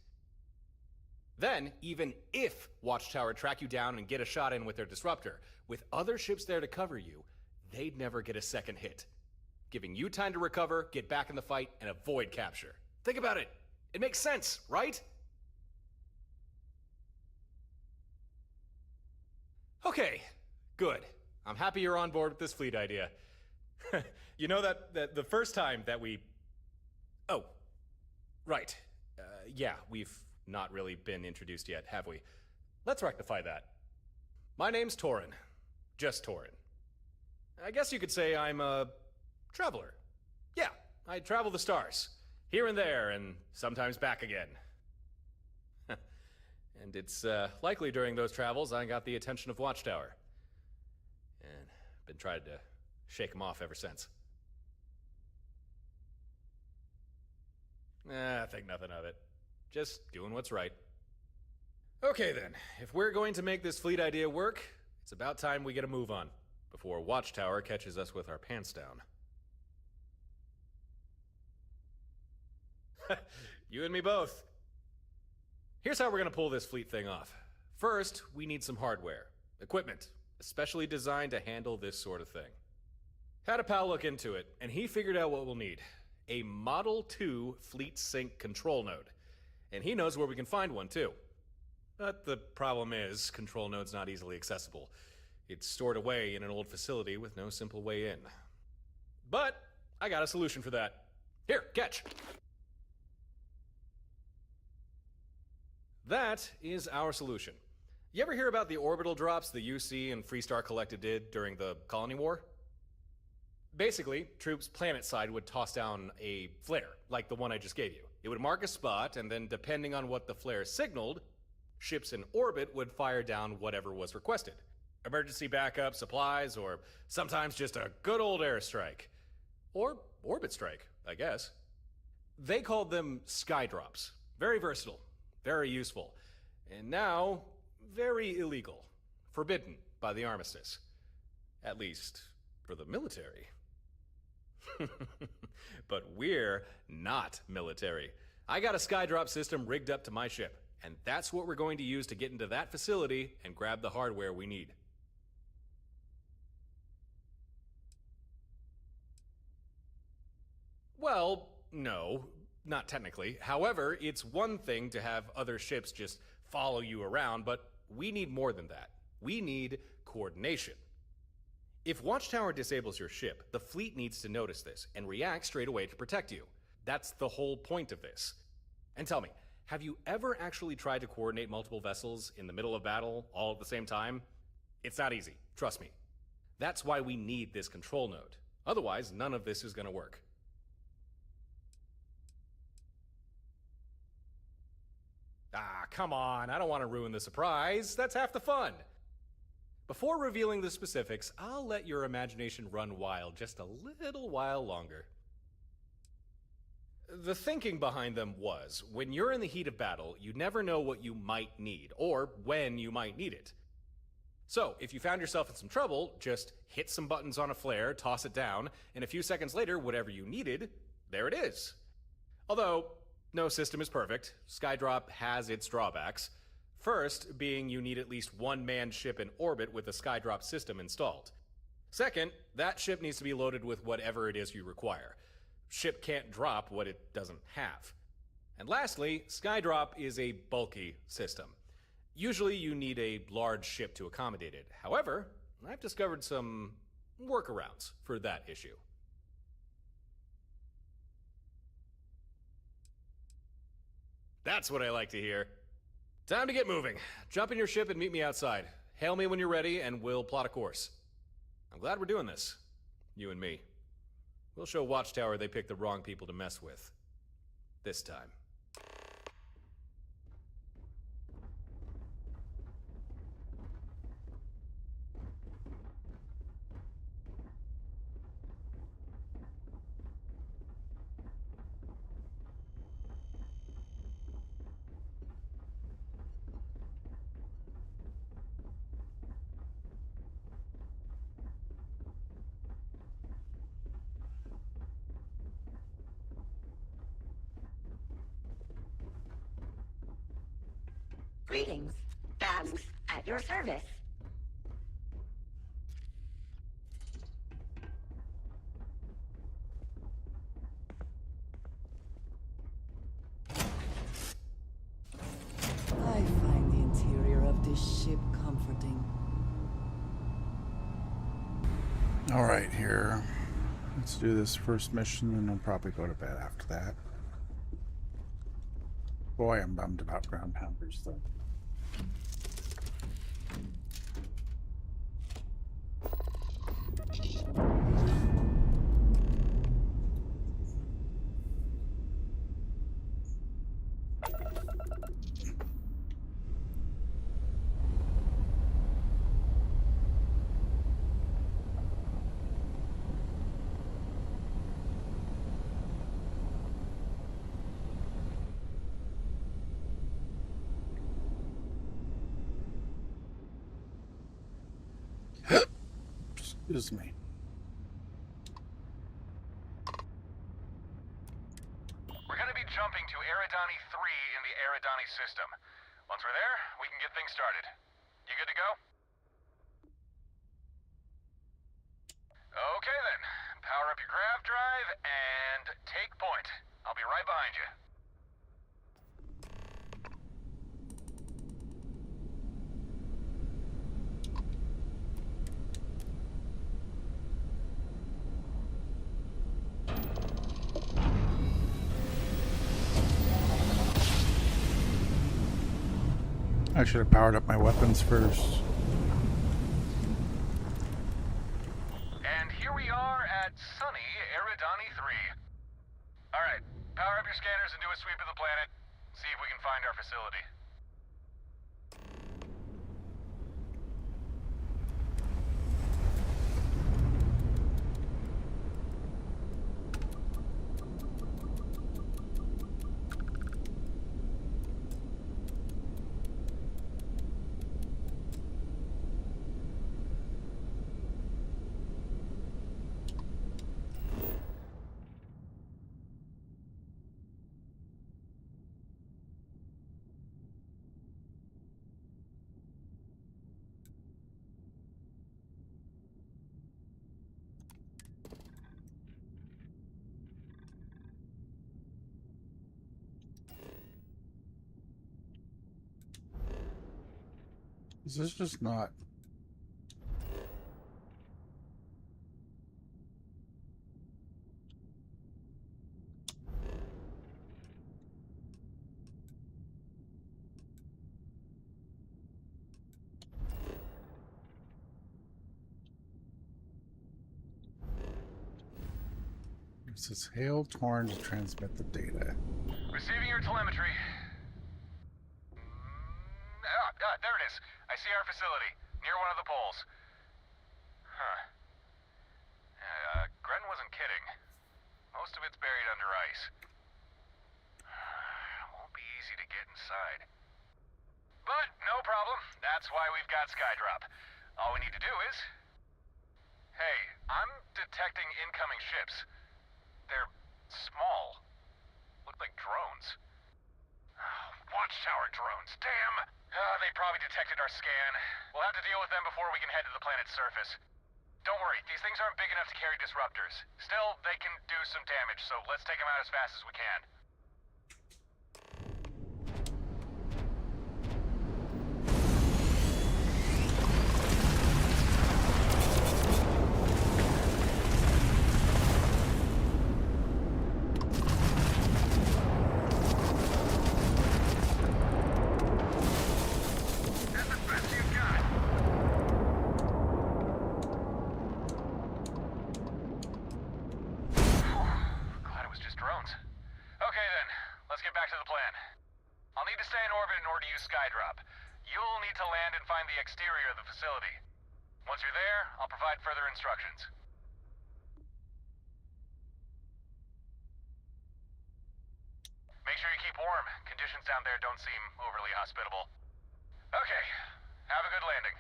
S16: Then, even if Watchtower track you down and get a shot in with their disruptor, with other ships there to cover you, they'd never get a second hit, giving you time to recover, get back in the fight, and avoid capture. Think about it. It makes sense, right? Okay, good. I'm happy you're on board with this fleet idea. You know that the first time that we... Oh, right. Yeah, we've not really been introduced yet, have we? Let's rectify that. My name's Torin. Just Torin. I guess you could say I'm a traveler. Yeah, I travel the stars. Here and there, and sometimes back again. And it's likely during those travels I got the attention of Watchtower. And been trying to shake him off ever since. I think nothing of it. Just doing what's right. Okay then, if we're going to make this fleet idea work, it's about time we get a move on, before Watchtower catches us with our pants down. You and me both. Here's how we're gonna pull this fleet thing off. First, we need some hardware. Equipment, especially designed to handle this sort of thing. Had a pal look into it, and he figured out what we'll need. A Model 2 Fleet Sync control node. And he knows where we can find one, too. But the problem is, control node's not easily accessible. It's stored away in an old facility with no simple way in. But I got a solution for that. Here, catch! That is our solution. You ever hear about the orbital drops the UC and Freestar Collective did during the Colony War? Basically, troops planet-side would toss down a flare, like the one I just gave you. It would mark a spot, and then depending on what the flare signaled, ships in orbit would fire down whatever was requested. Emergency backup, supplies, or sometimes just a good old airstrike. Or orbit strike, I guess. They called them sky drops. Very versatile, very useful, and now very illegal. Forbidden by the armistice. At least, for the military. But we're not military. I got a skydrop system rigged up to my ship, and that's what we're going to use to get into that facility and grab the hardware we need. Well, no, not technically. However, it's one thing to have other ships just follow you around, but we need more than that. We need coordination. If Watchtower disables your ship, the fleet needs to notice this and react straight away to protect you. That's the whole point of this. And tell me, have you ever actually tried to coordinate multiple vessels in the middle of battle all at the same time? It's not easy, trust me. That's why we need this control node. Otherwise, none of this is going to work. Ah, come on, I don't want to ruin the surprise. That's half the fun. Before revealing the specifics, I'll let your imagination run wild just a little while longer. The thinking behind them was, when you're in the heat of battle, you never know what you might need, or when you might need it. So, if you found yourself in some trouble, just hit some buttons on a flare, toss it down, and a few seconds later, whatever you needed, there it is. Although, no system is perfect. Skydrop has its drawbacks. First, being you need at least one manned ship in orbit with a Skydrop system installed. Second, that ship needs to be loaded with whatever it is you require. Ship can't drop what it doesn't have. And lastly, Skydrop is a bulky system. Usually you need a large ship to accommodate it. However, I've discovered some workarounds for that issue. That's what I like to hear. Time to get moving. Jump in your ship and meet me outside. Hail me when you're ready and we'll plot a course. I'm glad we're doing this. You and me. We'll show Watchtower they picked the wrong people to mess with. This time.
S17: Greetings. Babs at your service.
S6: I find the interior of this ship comforting.
S2: Alright, here. Let's do this first mission and I'll probably go to bed after that. Boy, I'm bummed about ground pounders though. Excuse me.
S16: We're going to be jumping to Eridani 3 in the Eridani system. Once we're there, we can get things started. You good to go? Okay then. Power up your grav drive and take point. I'll be right behind you.
S2: I should have powered up my weapons first.
S16: And here we are at sunny Eridani 3. Alright, power up your scanners and do a sweep of the planet. See if we can find our facility.
S2: Is this just not? It says hail Torn to transmit the data.
S16: Receiving your telemetry. There it is. I see our facility, near one of the poles. Huh. Gren wasn't kidding. Most of it's buried under ice. Won't be easy to get inside. But no problem. That's why we've got Skydrop. All we need to do is... Hey, I'm detecting incoming ships. They're small. Look like drones. Watchtower drones, damn! They probably detected our scan. We'll have to deal with them before we can head to the planet's surface. Don't worry, these things aren't big enough to carry disruptors. Still, they can do some damage, so let's take them out as fast as we can. Skydrop. You'll need to land and find the exterior of the facility. Once you're there, I'll provide further instructions. Make sure you keep warm. Conditions down there don't seem overly hospitable. Okay, have a good landing.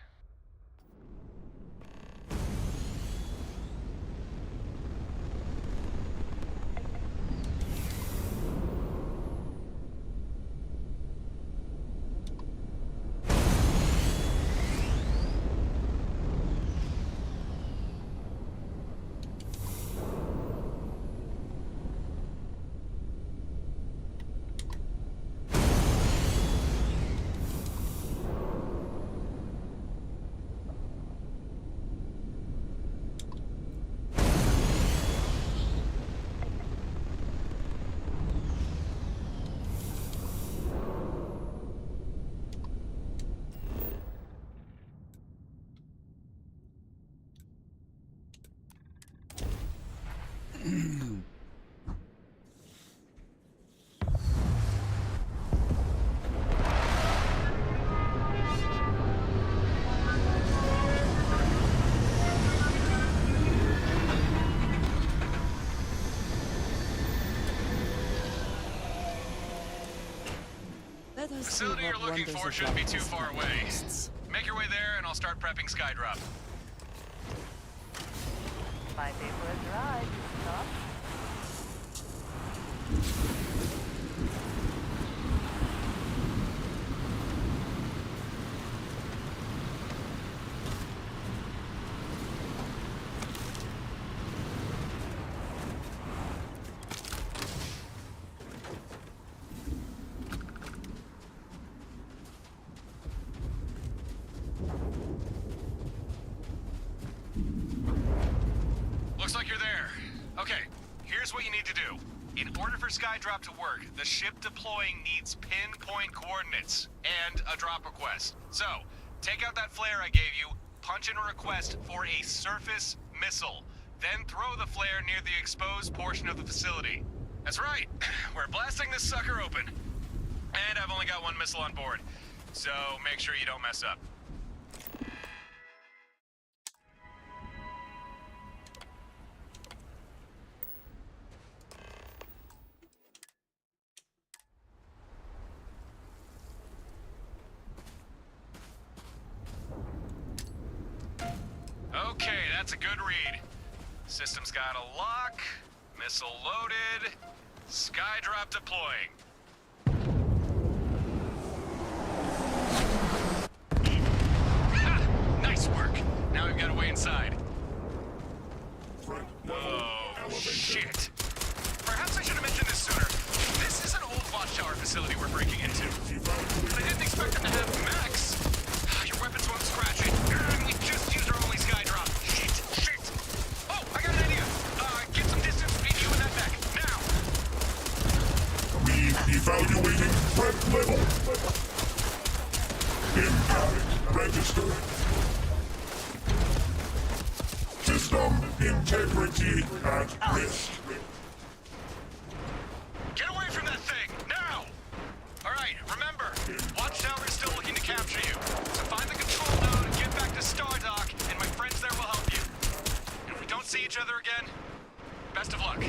S15: Let us see
S16: Facility
S15: what
S16: you're looking
S15: wonders
S16: for
S15: of
S16: shouldn't be
S15: life
S16: too
S15: this
S16: far
S15: time
S16: away.
S15: boasts.
S16: Make your way there, and I'll start prepping Skydrop.
S4: My favorite ride, stop.
S16: Looks like you're there. Okay, here's what you need to do. In order for Skydrop to work, the ship deploying needs pinpoint coordinates and a drop request. So, take out that flare I gave you, punch in a request for a surface missile, then throw the flare near the exposed portion of the facility. That's right, we're blasting this sucker open. And I've only got one missile on board, so make sure you don't mess up. Okay, that's a good read. System's got a lock, missile loaded, Skydrop deploying. Ha! Nice work. Now we've got a way inside. Oh, shit. Perhaps I should have mentioned this sooner. This is an old watchtower facility we're breaking into. But I didn't expect them to have mechs. Your weapons won't scratch it. And we just used our only Skydrop. Shit. Oh, I got an idea. Get some distance between you and that mech. Now.
S18: Evaluating threat level. Impact registered. System integrity at risk.
S16: Get away from that thing, now! Alright, remember, Watchtower is still looking to capture you. So find the control node and get back to Stardock, and my friends there will help you. And if we don't see each other again, best of luck.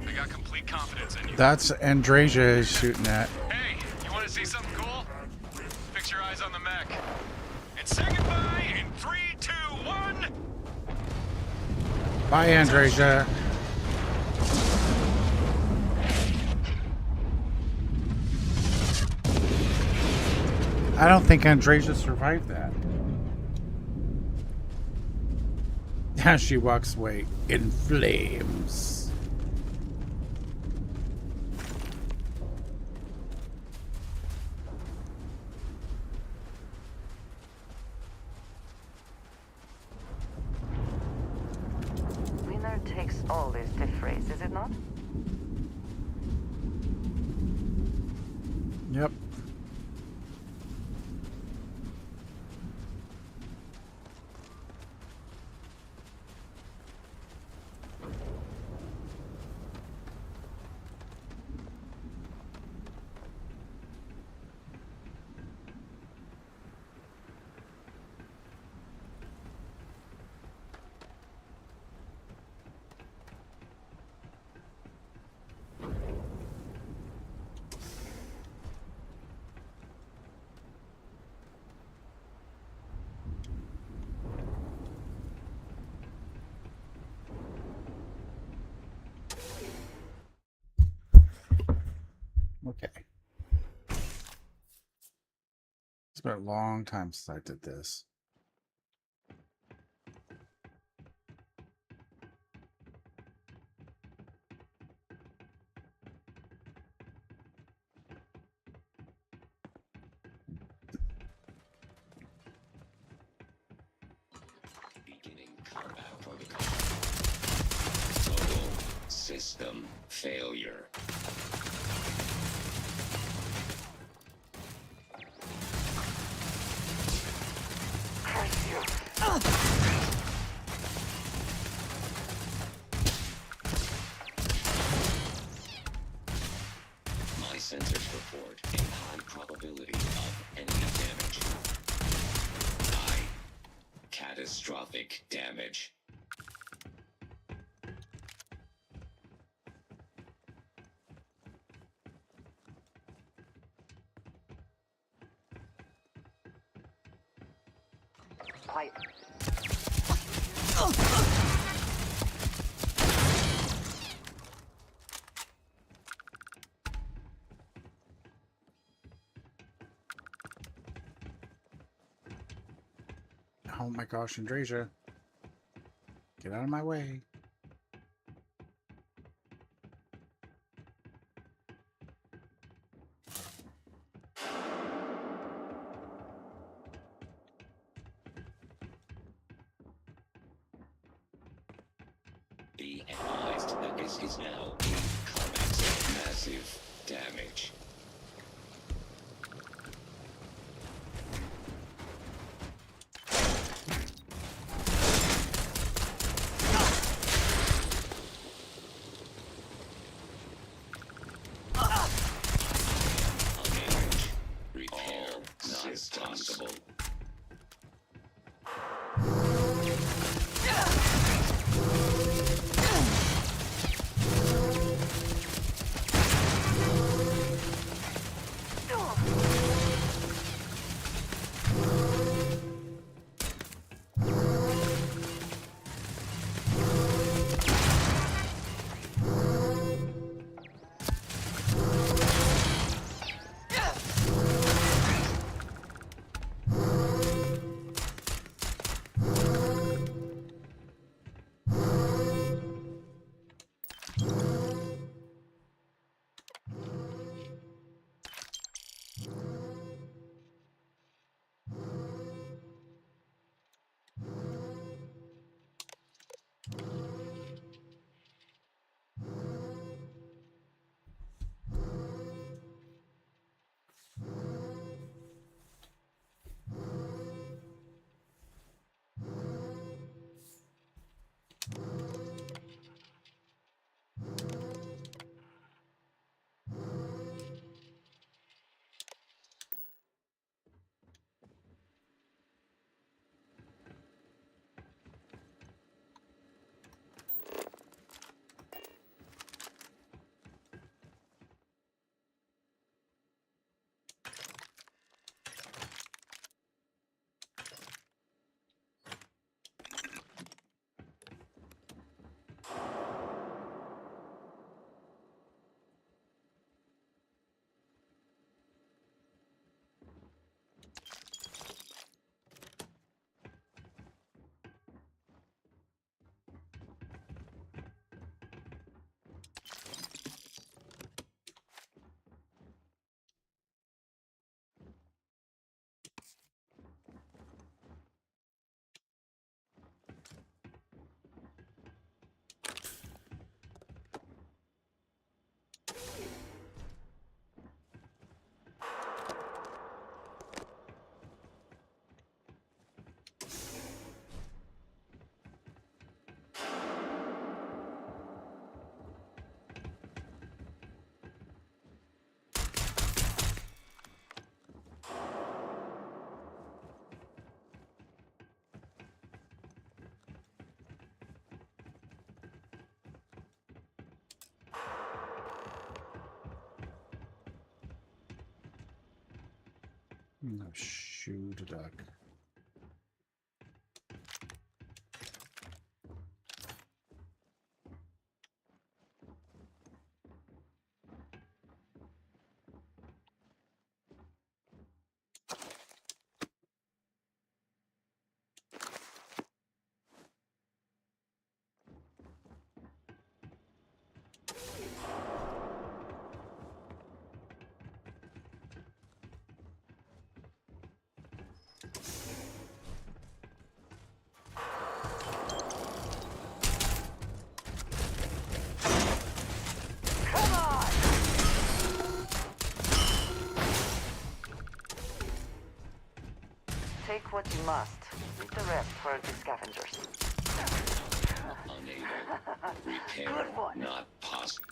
S16: I got complete confidence in you.
S2: That's Andrasia is shooting at.
S16: Hey, you want to see something cool? Fix your eyes on the mech. And say goodbye in 3, 2, 1!
S2: Bye, Andrasia. I don't think Andrasia survived that. As she walks away in flames.
S4: Winner takes all is the phrase, is it not?
S2: Yep. Okay. It's been a long time since I did this.
S19: Beginning combat protocol. Total system failure. My sensors report a high probability of enemy damage. Catastrophic damage.
S4: fight.
S2: Oh my gosh, Andrasia. Get out of my way.
S19: Be advised that this is now a climax of massive damage. Repair not possible.
S2: No, shoot a duck.
S4: Take what you must. Leave the rest for the scavengers.
S19: Unable. Repair
S4: Good one.
S19: not possible.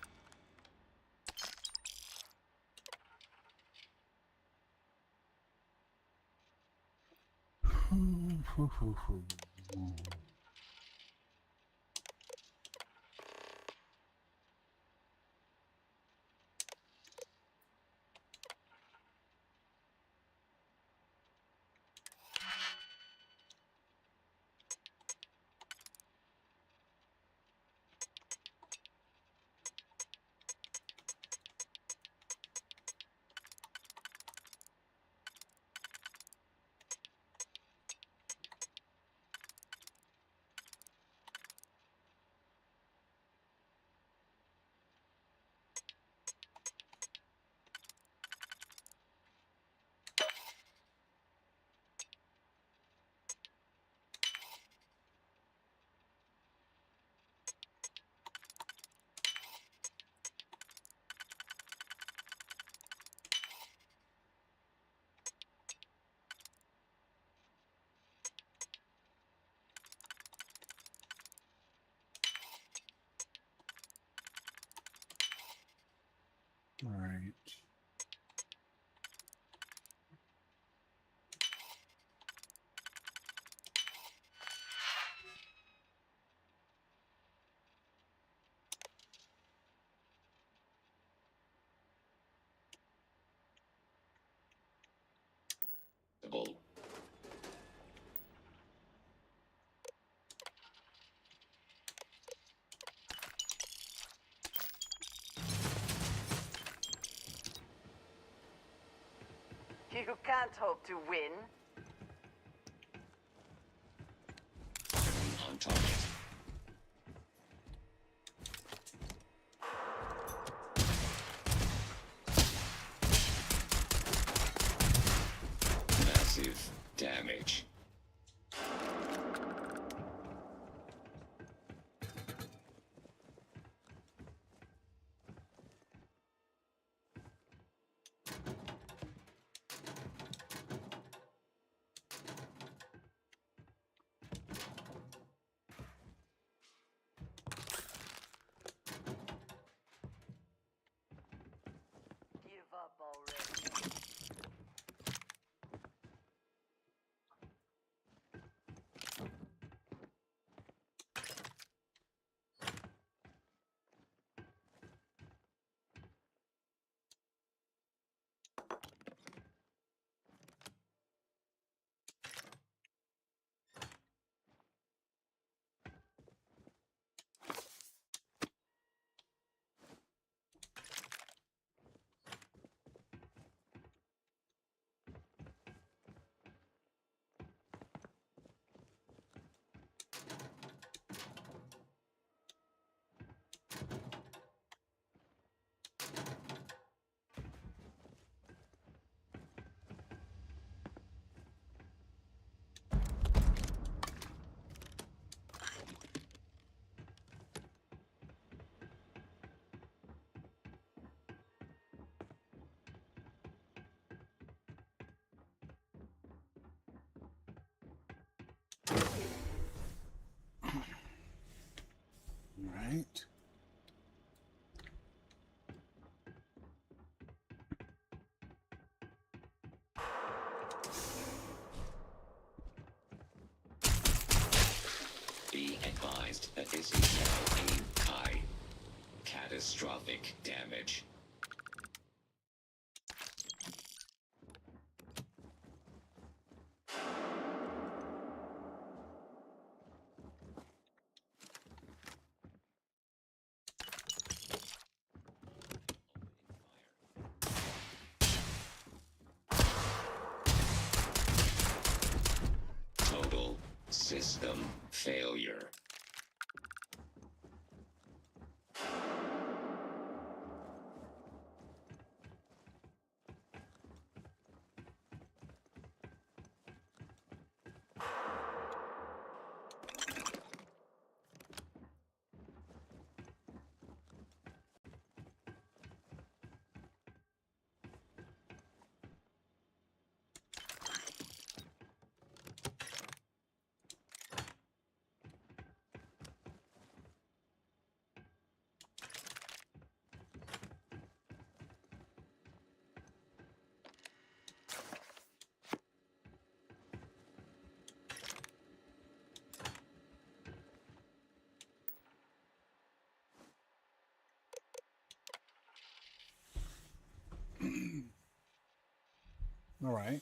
S19: available.
S6: You can't hope to win.
S19: On target. Massive damage.
S6: Give up already.
S2: Right.
S19: Be advised that this is now a Kai. Catastrophic damage. Total system failure.
S2: All right.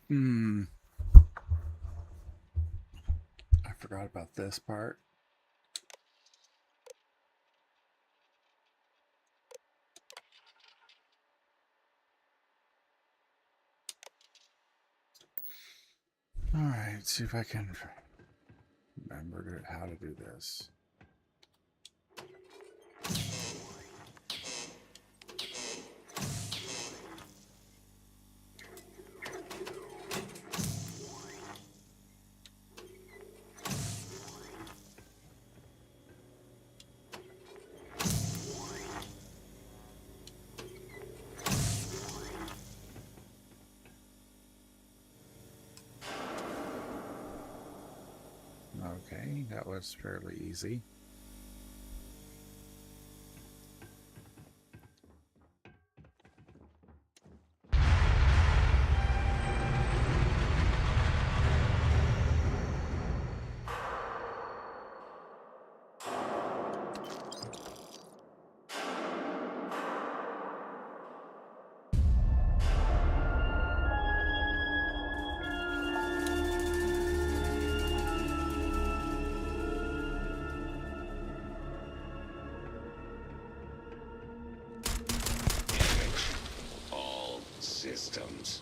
S2: I forgot about this part. All right, see if I can remember how to do this. Okay, that was fairly easy.
S19: All systems.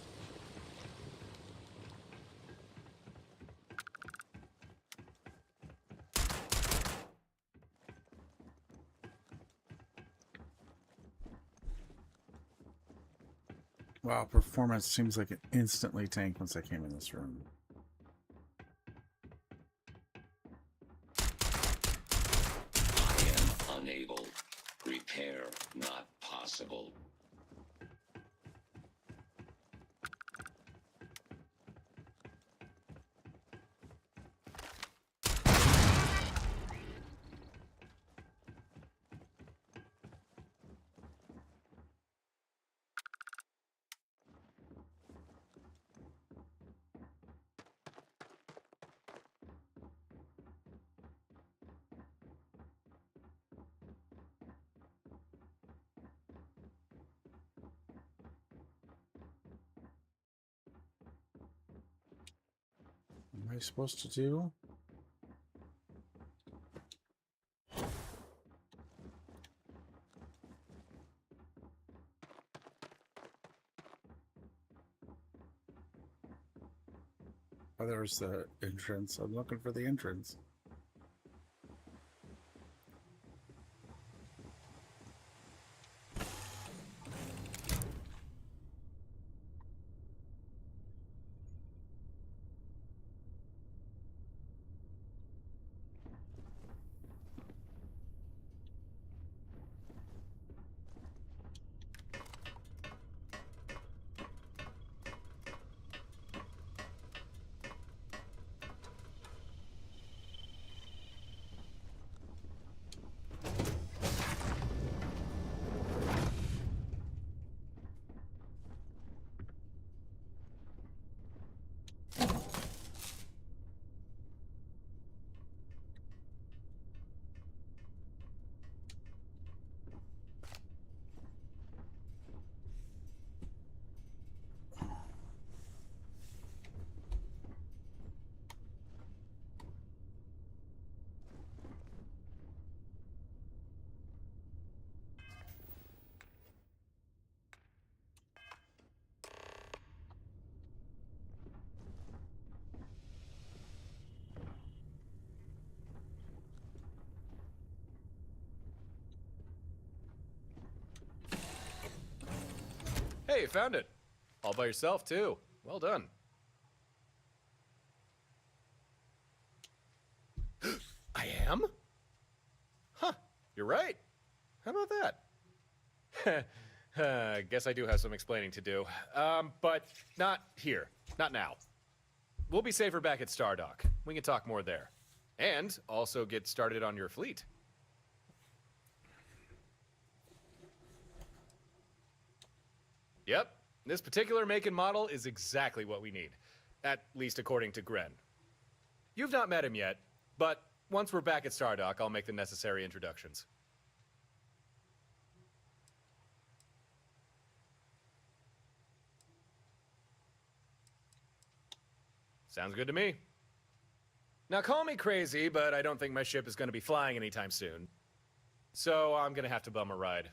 S2: Wow, performance seems like it instantly tanked once I came in this room.
S19: I am unable. Repair not possible.
S2: What am I supposed to do? Oh, there's the entrance. I'm looking for the entrance.
S16: Hey, you found it. All by yourself, too. Well done. I am? Huh, you're right. How about that? Guess I do have some explaining to do. But not here. Not now. We'll be safer back at Stardock. We can talk more there. And also get started on your fleet. Yep, this particular make and model is exactly what we need. At least according to Gren. You've not met him yet, but once we're back at Stardock, I'll make the necessary introductions. Sounds good to me. Now call me crazy, but I don't think my ship is going to be flying anytime soon. So I'm going to have to bum a ride.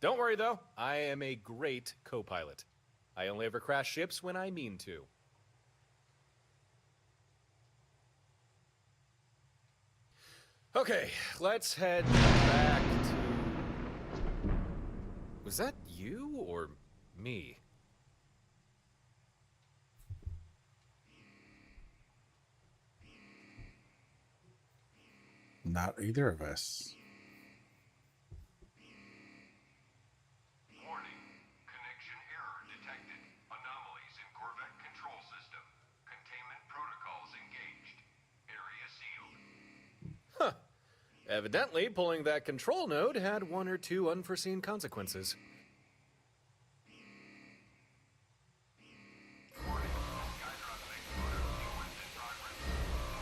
S16: Don't worry though, I am a great co-pilot. I only ever crash ships when I mean to. Okay, let's head back to... Was that you or me?
S2: Not either of us.
S18: Warning. Connection error detected. Anomalies in Corvette control system. Containment protocols engaged. Area sealed.
S16: Huh. Evidently, pulling that control node had one or two unforeseen consequences.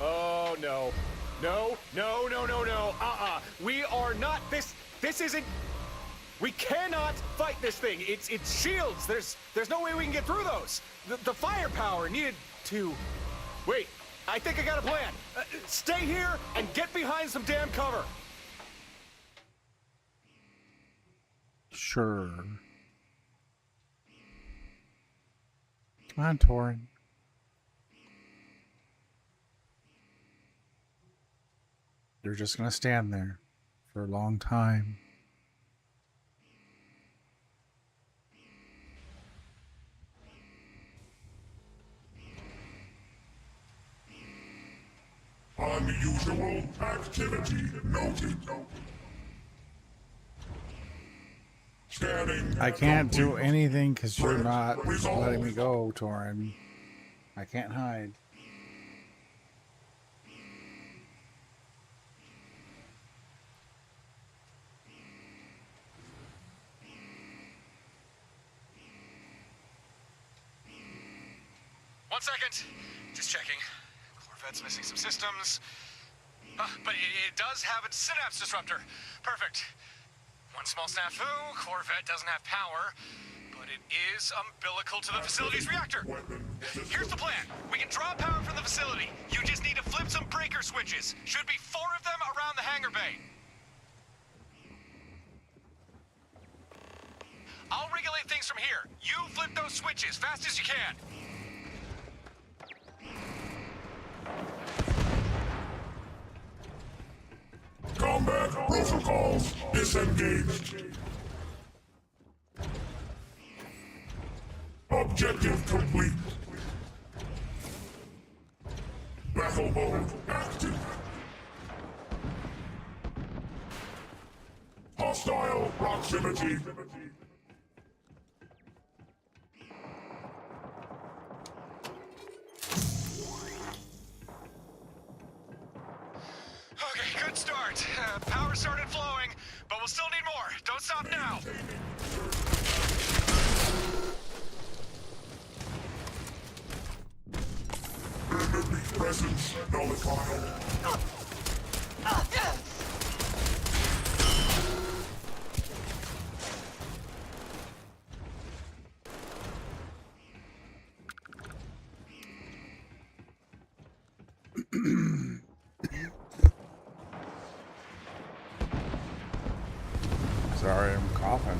S16: Oh, no. No, no, no, no, no. We are not... This isn't... We cannot fight this thing. It's shields. There's no way we can get through those. The firepower needed to... Wait, I think I got a plan. Stay here and get behind some damn cover.
S2: Sure. Come on, Torin. They're just gonna stand there for a long time.
S18: Unusual activity noted. Scanning.
S2: I can't do anything because you're not letting me go, Torin. I can't hide.
S16: One second. Just checking. Corvette's missing some systems. But it does have a synapse disruptor. Perfect. One small snafu, Corvette doesn't have power, but it is umbilical to the facility's reactor. Here's the plan. We can draw power from the facility. You just need to flip some breaker switches. Should be 4 of them around the hangar bay. I'll regulate things from here. You flip those switches fast as you can.
S18: Combat protocols disengaged. Objective complete. Battle mode active. Hostile proximity.
S16: Okay, good start. Power started flowing, but we'll still need more. Don't stop now.
S18: Enemy presence nullified.
S2: Sorry, I'm coughing.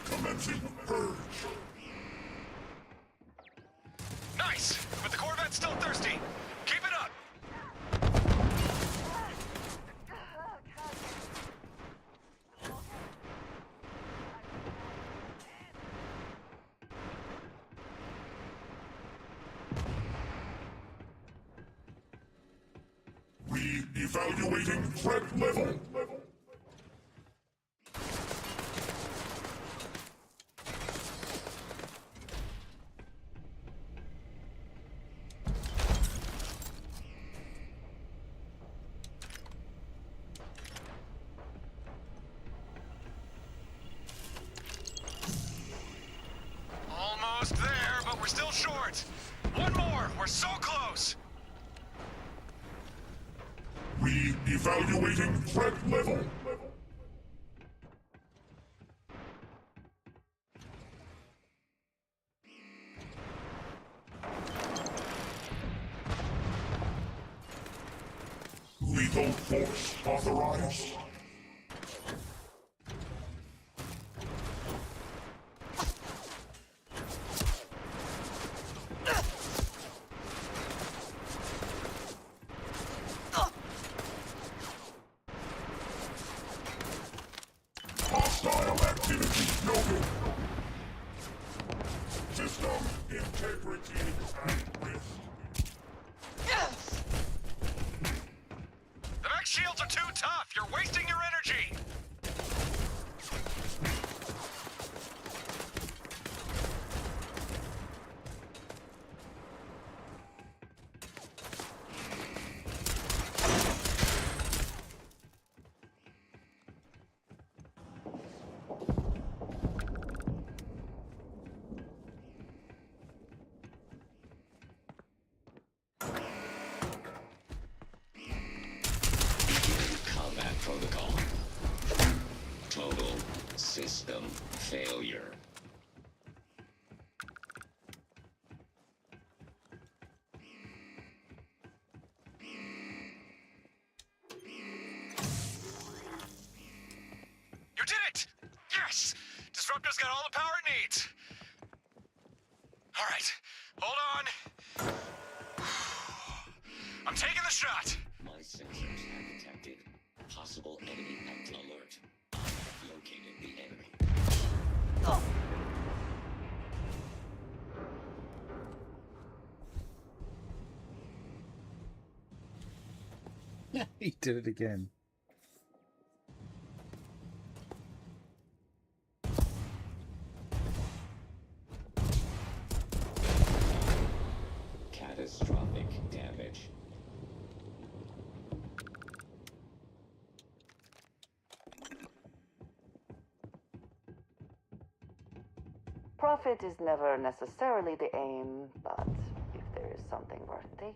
S18: Commencing purge.
S16: Nice, but the Corvette's still thirsty. Keep it up.
S18: Evaluating threat level.
S16: Almost there, but we're still short. One more, we're so close.
S18: Evaluating threat level. Lethal force authorized. System integrity at risk.
S16: The mech shields are too tough! You're wasting your energy!
S19: Combat protocol. Total system failure.
S16: You did it! Yes! Disruptor's got all the power it needs. All right, hold on. I'm taking the shot.
S19: My sensors have detected possible enemy active alert. I've located the enemy.
S2: He did it again.
S19: Catastrophic damage.
S3: Profit is never necessarily the aim, but if there is something worth taking...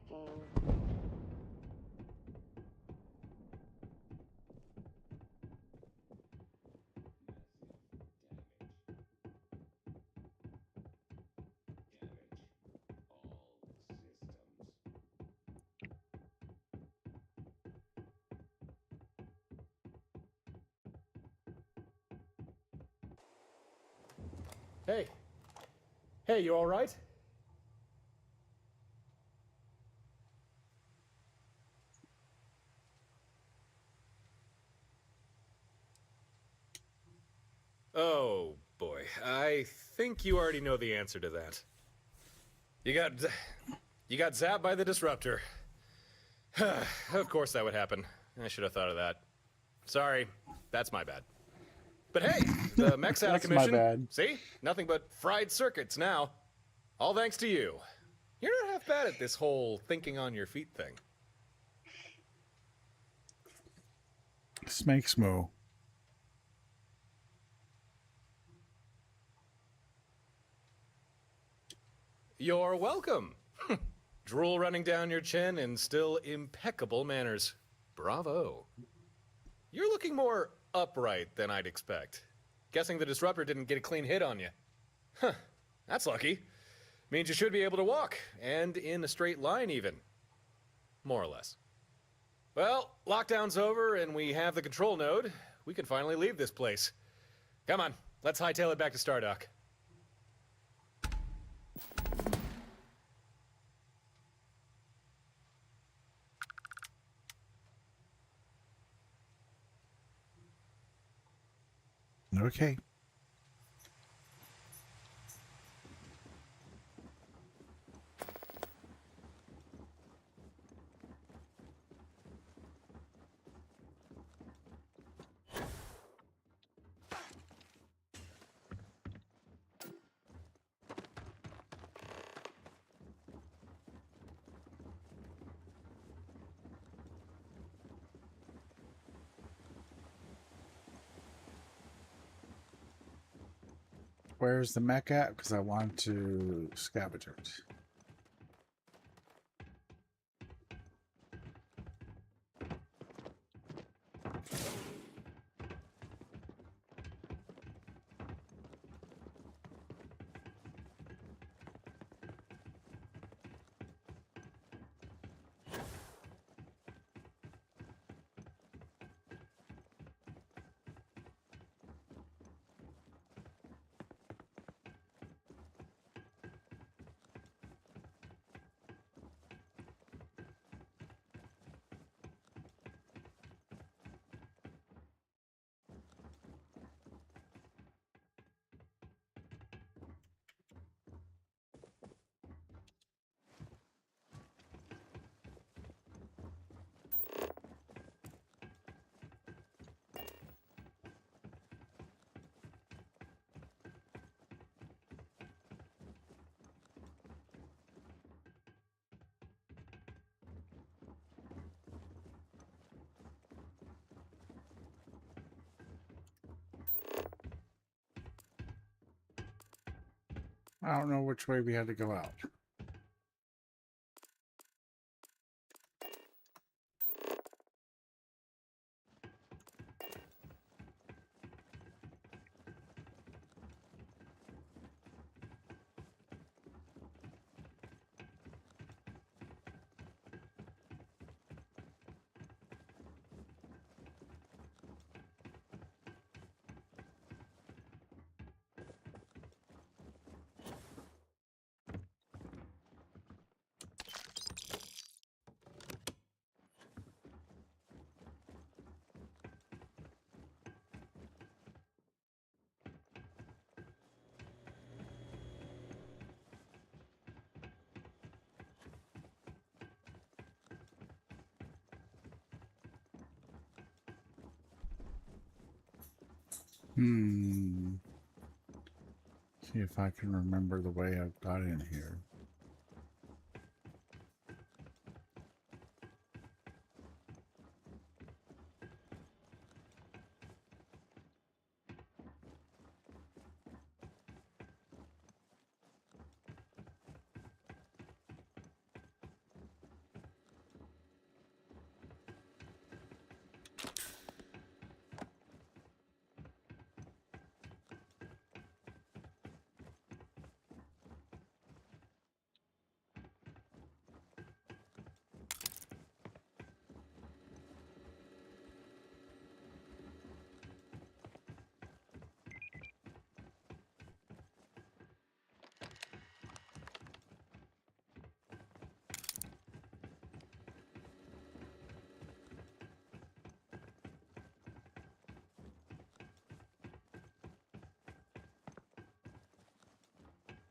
S16: Hey. Hey, you all right? Oh, boy. I think you already know the answer to that. You got zapped by the disruptor. Of course that would happen. I should have thought of that. Sorry, that's my bad. But hey, the mech's out of
S2: That's my
S16: commission.
S2: bad.
S16: See? Nothing but fried circuits now. All thanks to you. You're not half bad at this whole thinking on your feet thing.
S2: Smake Smo.
S16: You're welcome. Drool running down your chin and still impeccable manners. Bravo. You're looking more upright than I'd expect. Guessing the disruptor didn't get a clean hit on you. Huh, that's lucky. Means you should be able to walk, and in a straight line even. More or less. Well, lockdown's over and we have the control node. We can finally leave this place. Come on, let's hightail it back to Stardock.
S2: Okay. Where's the mech at? Because I want to scavenge it. I don't know which way we had to go out. See if I can remember the way I got in here.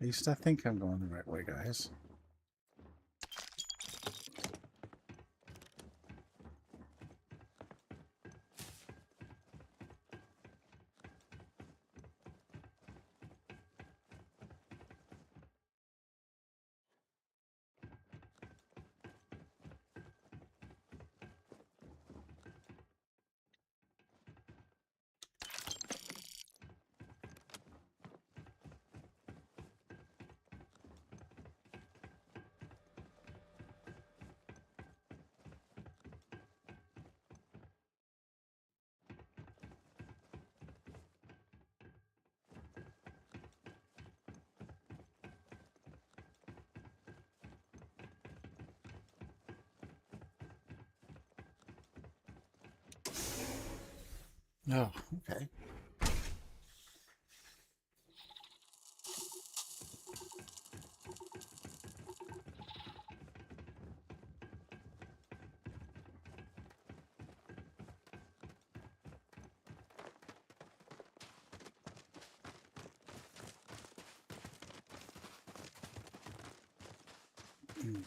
S2: At least I think I'm going the right way, guys. Oh, okay.
S3: Ooh,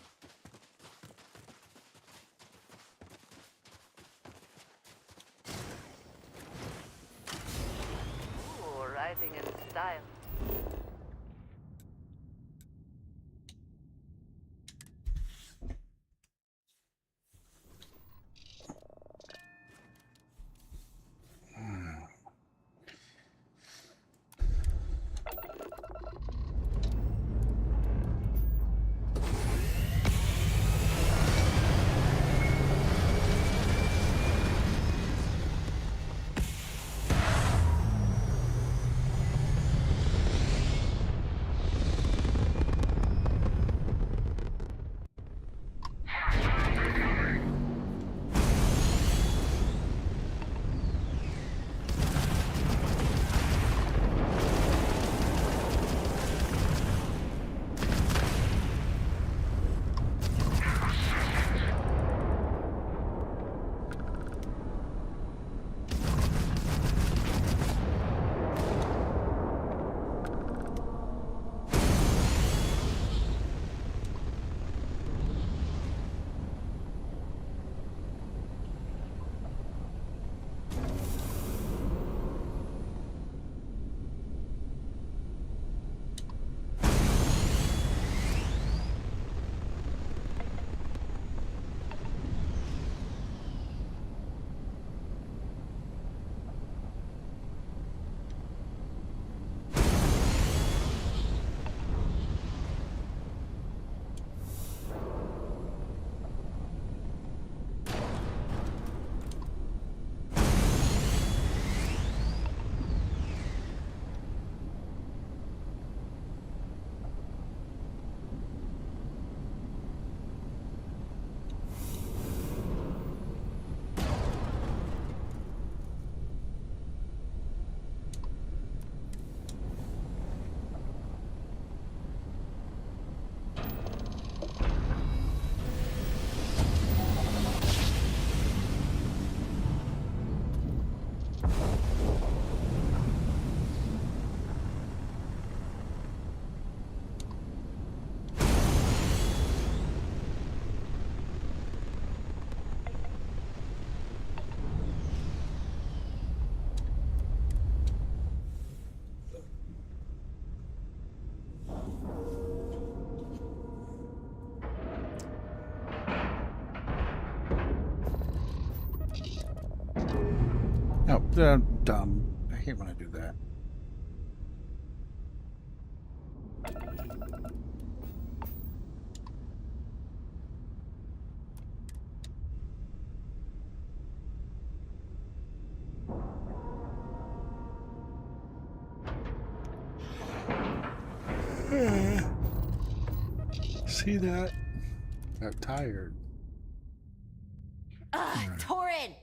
S3: writing in style.
S2: Dumb. I hate when I do that. See that? I'm tired.
S20: Torin!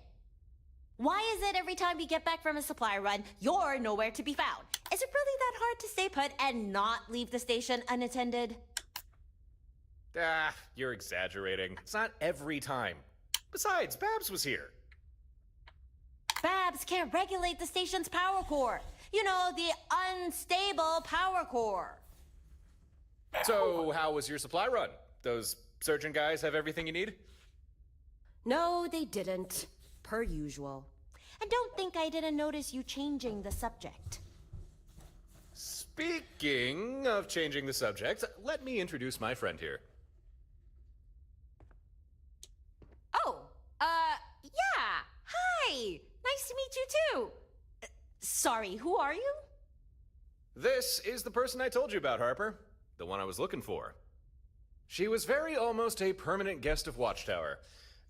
S20: Why is it every time you get back from a supply run, you're nowhere to be found? Is it really that hard to stay put and not leave the station unattended?
S16: Ah, you're exaggerating. It's not every time. Besides, Babs was here.
S20: Babs can't regulate the station's power core. You know, the unstable power core.
S16: So, how was your supply run? Those surgeon guys have everything you need?
S20: No, they didn't. Per usual. And don't think I didn't notice you changing the subject.
S16: Speaking of changing the subject, let me introduce my friend here.
S20: Oh, yeah. Hi. Nice to meet you too. Sorry, who are you?
S16: This is the person I told you about, Harper. The one I was looking for. She was very almost a permanent guest of Watchtower.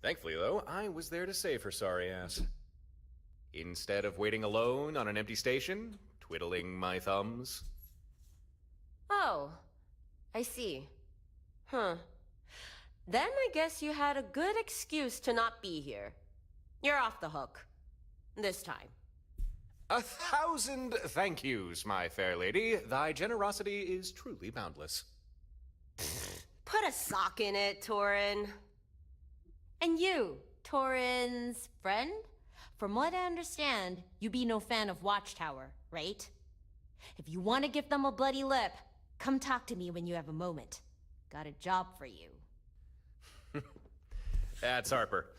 S16: Thankfully, though, I was there to save her sorry ass. Instead of waiting alone on an empty station, twiddling my thumbs.
S20: Oh, I see. Huh. Then I guess you had a good excuse to not be here. You're off the hook. This time.
S16: 1,000 thank yous, my fair lady. Thy generosity is truly boundless.
S20: Put a sock in it, Torin. And you, Torin's friend? From what I understand, you be no fan of Watchtower, right? If you want to give them a bloody lip, come talk to me when you have a moment. Got a job for you.
S16: That's Harper.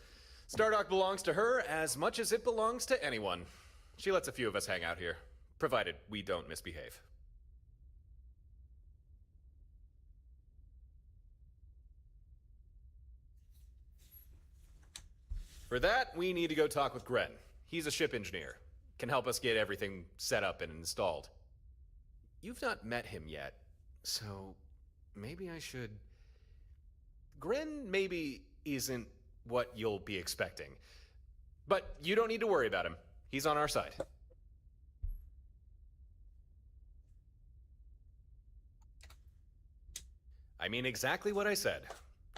S16: Stardock belongs to her as much as it belongs to anyone. She lets a few of us hang out here, provided we don't misbehave. For that, we need to go talk with Gren. He's a ship engineer. Can help us get everything set up and installed. You've not met him yet, so maybe I should... Gren maybe isn't what you'll be expecting. But you don't need to worry about him. He's on our side. I mean exactly what I said.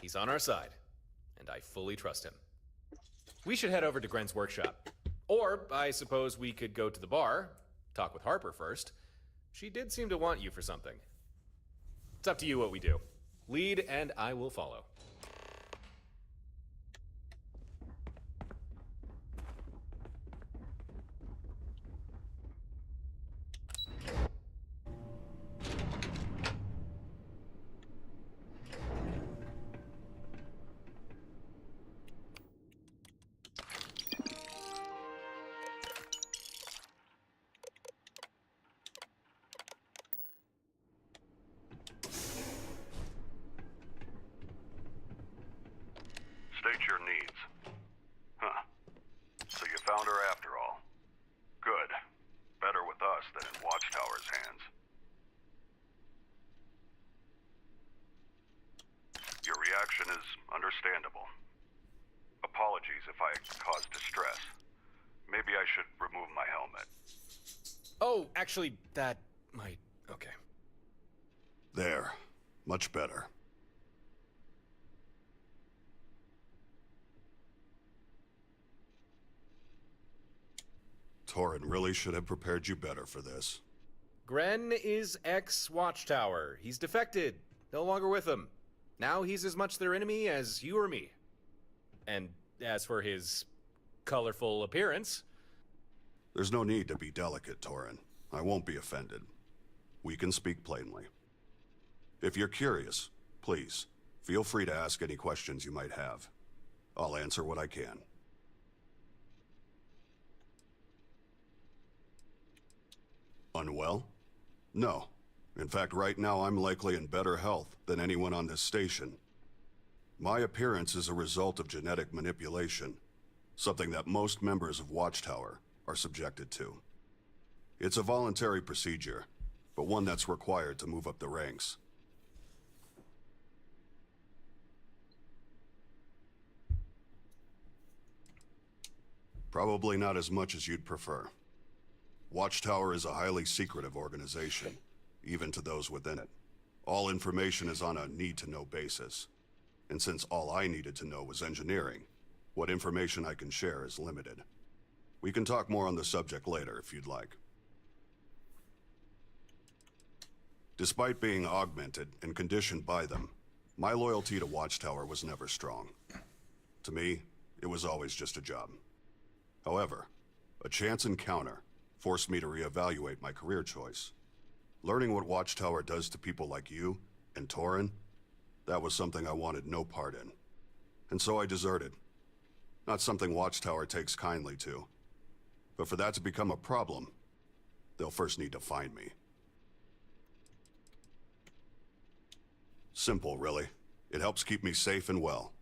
S16: He's on our side, and I fully trust him. We should head over to Gren's workshop. Or, I suppose we could go to the bar, talk with Harper first. She did seem to want you for something. It's up to you what we do. Lead, and I will follow.
S18: State your needs. Huh. So you found her after all. Good. Better with us than in Watchtower's hands. Your reaction is understandable. Apologies if I caused distress. Maybe I should remove my helmet.
S16: Oh, actually, that might... Okay.
S18: There. Much better. Torin really should have prepared you better for this.
S16: Gren is ex-Watchtower. He's defected. No longer with them. Now he's as much their enemy as you or me. And as for his colorful appearance...
S18: There's no need to be delicate, Torin. I won't be offended. We can speak plainly. If you're curious, please, feel free to ask any questions you might have. I'll answer what I can. Unwell? No. In fact, right now I'm likely in better health than anyone on this station. My appearance is a result of genetic manipulation, something that most members of Watchtower are subjected to. It's a voluntary procedure, but one that's required to move up the ranks. Probably not as much as you'd prefer. Watchtower is a highly secretive organization, even to those within it. All information is on a need-to-know basis. And since all I needed to know was engineering, what information I can share is limited. We can talk more on the subject later if you'd like. Despite being augmented and conditioned by them, my loyalty to Watchtower was never strong. To me, it was always just a job. However, a chance encounter forced me to reevaluate my career choice. Learning what Watchtower does to people like you and Torin, that was something I wanted no part in. And so I deserted. Not something Watchtower takes kindly to. But for that to become a problem, they'll first need to find me. Simple, really. It helps keep me safe and well.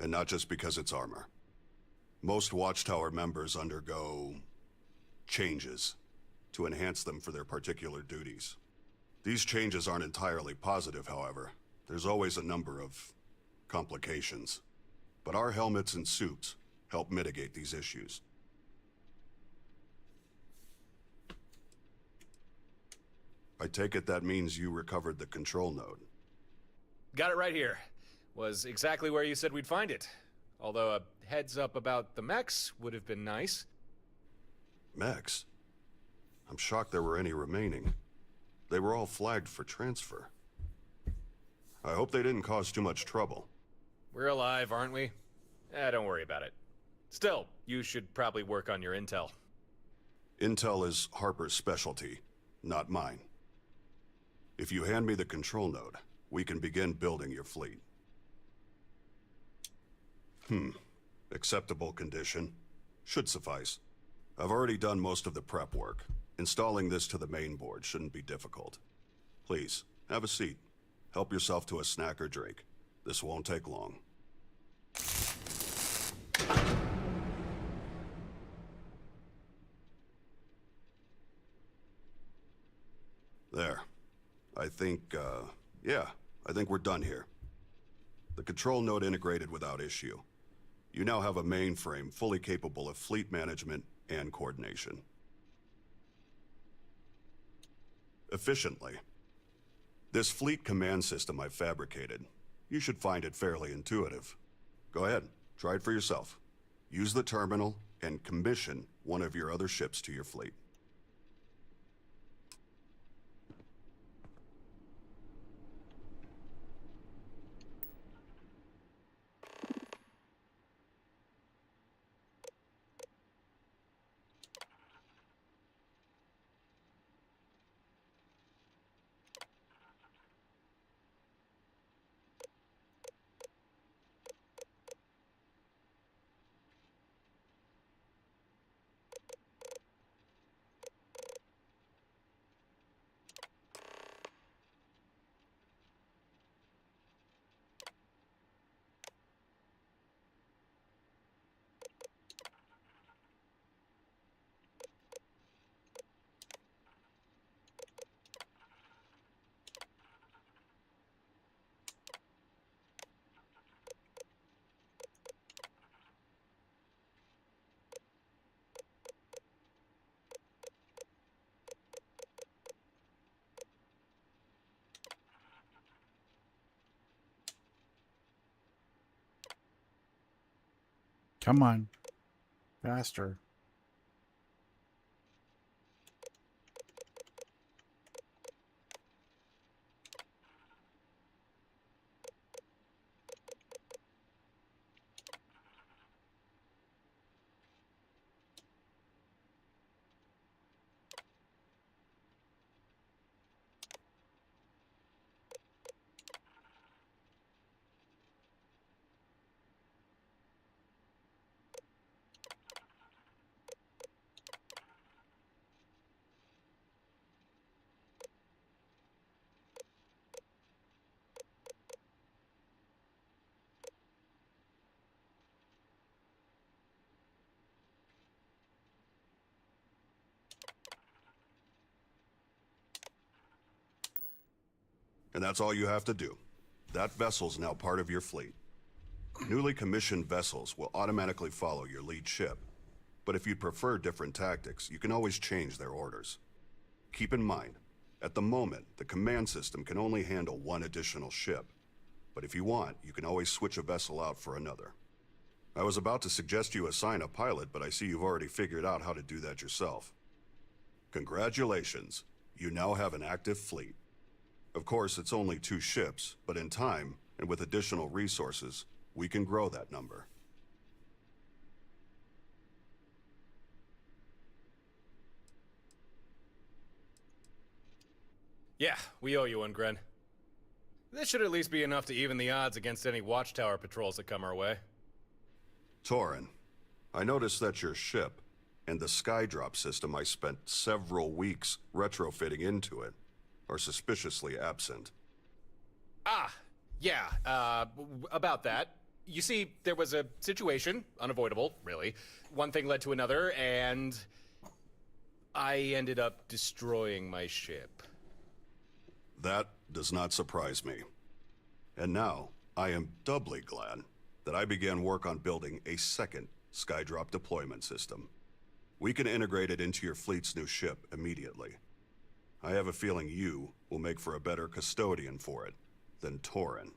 S18: And not just because it's armor. Most Watchtower members undergo changes to enhance them for their particular duties. These changes aren't entirely positive, however. There's always a number of complications. But our helmets and suits help mitigate these issues. I take it that means you recovered the control node.
S16: Got it right here. Was exactly where you said we'd find it. Although a heads up about the mechs would have been nice.
S18: Mechs? I'm shocked there were any remaining. They were all flagged for transfer. I hope they didn't cause too much trouble.
S16: We're alive, aren't we? Don't worry about it. Still, you should probably work on your intel.
S18: Intel is Harper's specialty, not mine. If you hand me the control node, we can begin building your fleet. Acceptable condition. Should suffice. I've already done most of the prep work. Installing this to the main board shouldn't be difficult. Please, have a seat. Help yourself to a snack or drink. This won't take long. There. I think we're done here. The control node integrated without issue. You now have a mainframe fully capable of fleet management and coordination. Efficiently. This fleet command system I've fabricated, you should find it fairly intuitive. Go ahead, try it for yourself. Use the terminal and commission one of your other ships to your fleet.
S2: Come on. Faster.
S18: And that's all you have to do. That vessel's now part of your fleet. Newly commissioned vessels will automatically follow your lead ship. But if you'd prefer different tactics, you can always change their orders. Keep in mind, at the moment, the command system can only handle one additional ship. But if you want, you can always switch a vessel out for another. I was about to suggest you assign a pilot, but I see you've already figured out how to do that yourself. Congratulations. You now have an active fleet. Of course, it's only 2 ships, but in time, and with additional resources, we can grow that number.
S16: Yeah, we owe you one, Gren. This should at least be enough to even the odds against any watchtower patrols that come our way.
S18: Torin, I noticed that your ship, and the skydrop system I spent several weeks retrofitting into it, are suspiciously absent.
S16: Ah, yeah, about that. You see, there was a situation, unavoidable, really. One thing led to another, and I ended up destroying my ship.
S18: That does not surprise me. And now, I am doubly glad that I began work on building a second skydrop deployment system. We can integrate it into your fleet's new ship immediately. I have a feeling you will make for a better custodian for it than Torin.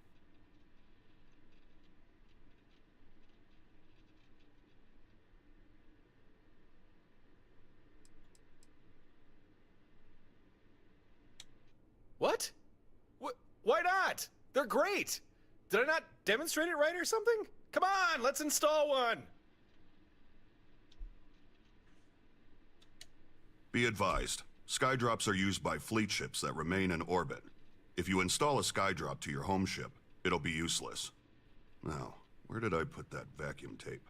S16: What? Why not? They're great! Did I not demonstrate it right or something? Come on, let's install one!
S18: Be advised, skydrops are used by fleet ships that remain in orbit. If you install a skydrop to your home ship, it'll be useless. Now, where did I put that vacuum tape?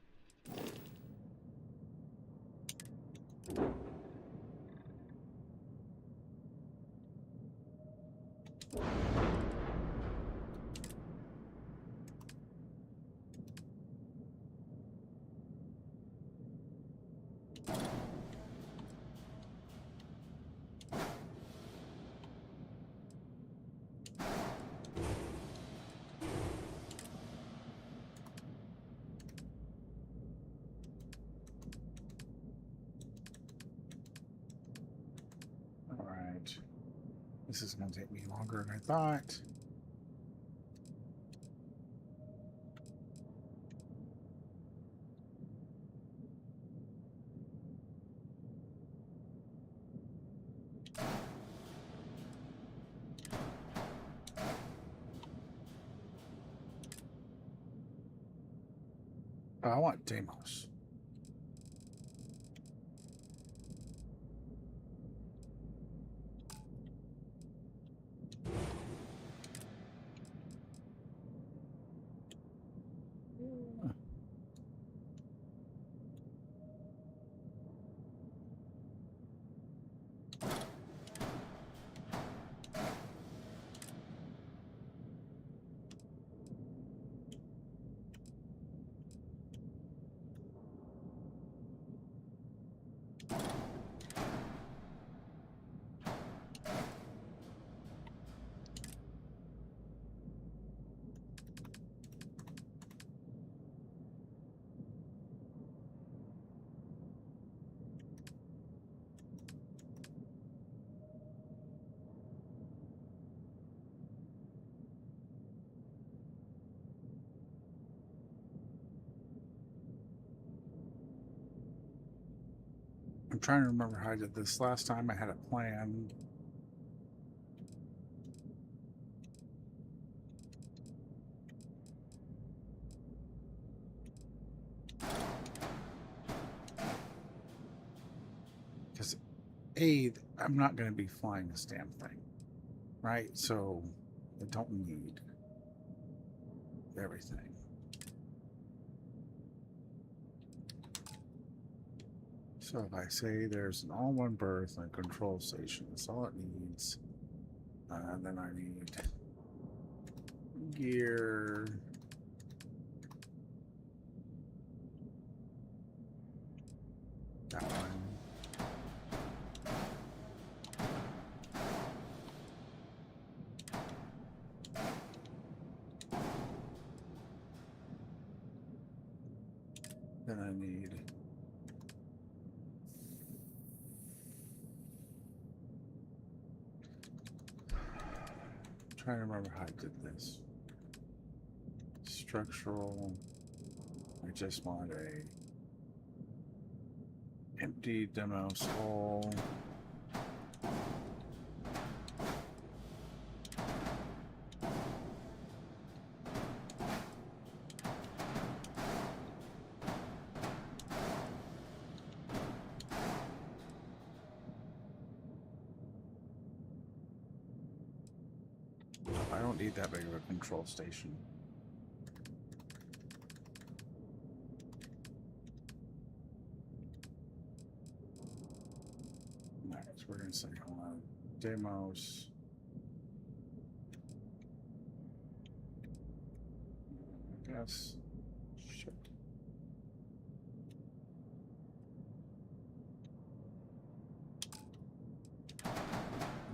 S2: Alright. This is going to take me longer than I thought. Oh, I want Deimos. I'm trying to remember how I did this last time. I had a plan. Because I'm not going to be flying this damn thing, right? So I don't need everything. So if I say there's an all-one berth and a control station, that's all it needs. And then I need gear. That one. Then I need trying to remember how I did this. Structural. I just want a empty demo hole. I don't need that big of a control station. Alright, so we're gonna say demos. I guess. Shit.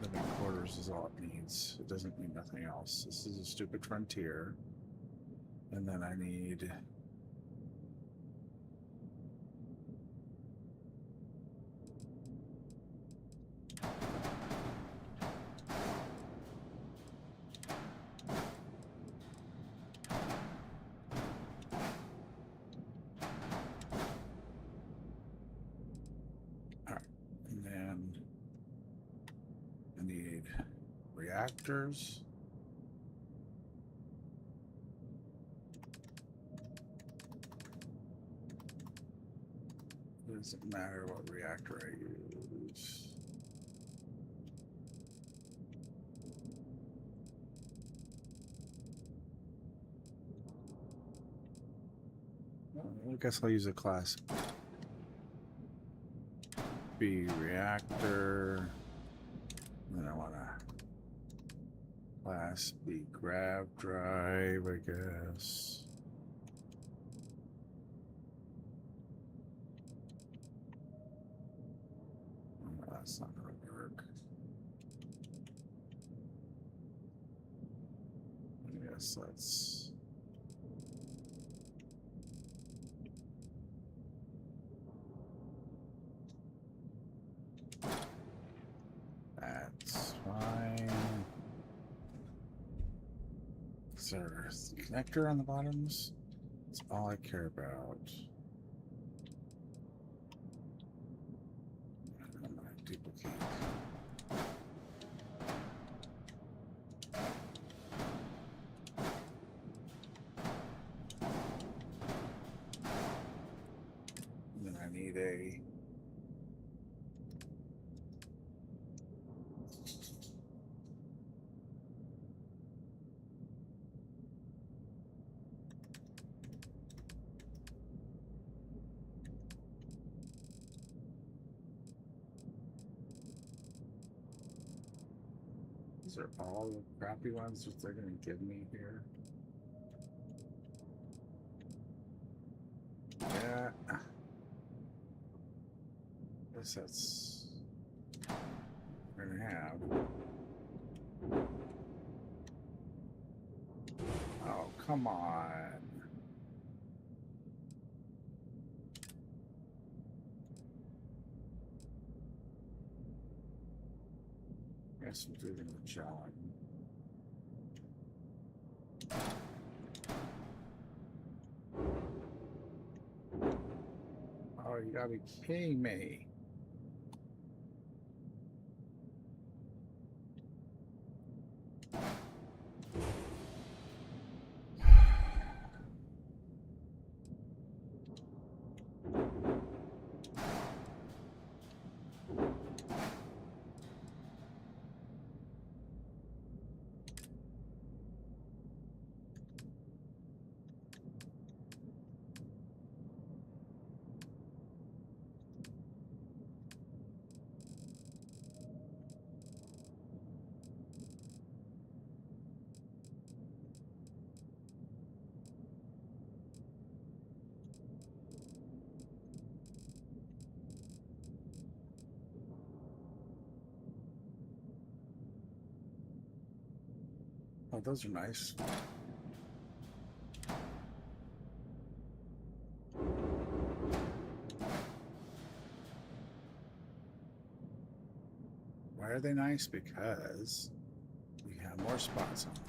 S2: Living quarters is all it needs. It doesn't need nothing else. This is a stupid frontier. And then I need reactors. It doesn't matter what reactor I use. I guess I'll use a class B reactor. Then I want a class B grav drive, I guess. Oh, that's not gonna work. I guess that's fine. Is there a connector on the bottoms? That's all I care about. I'm gonna duplicate. And then I need a These are all the crappy ones that they're going to give me here. Yeah. Guess that's what we're going to have. Oh, come on. Guess we'll do the Magellan. Oh, you gotta be kidding me. Oh, those are nice. Why are they nice? Because we have more spots on them.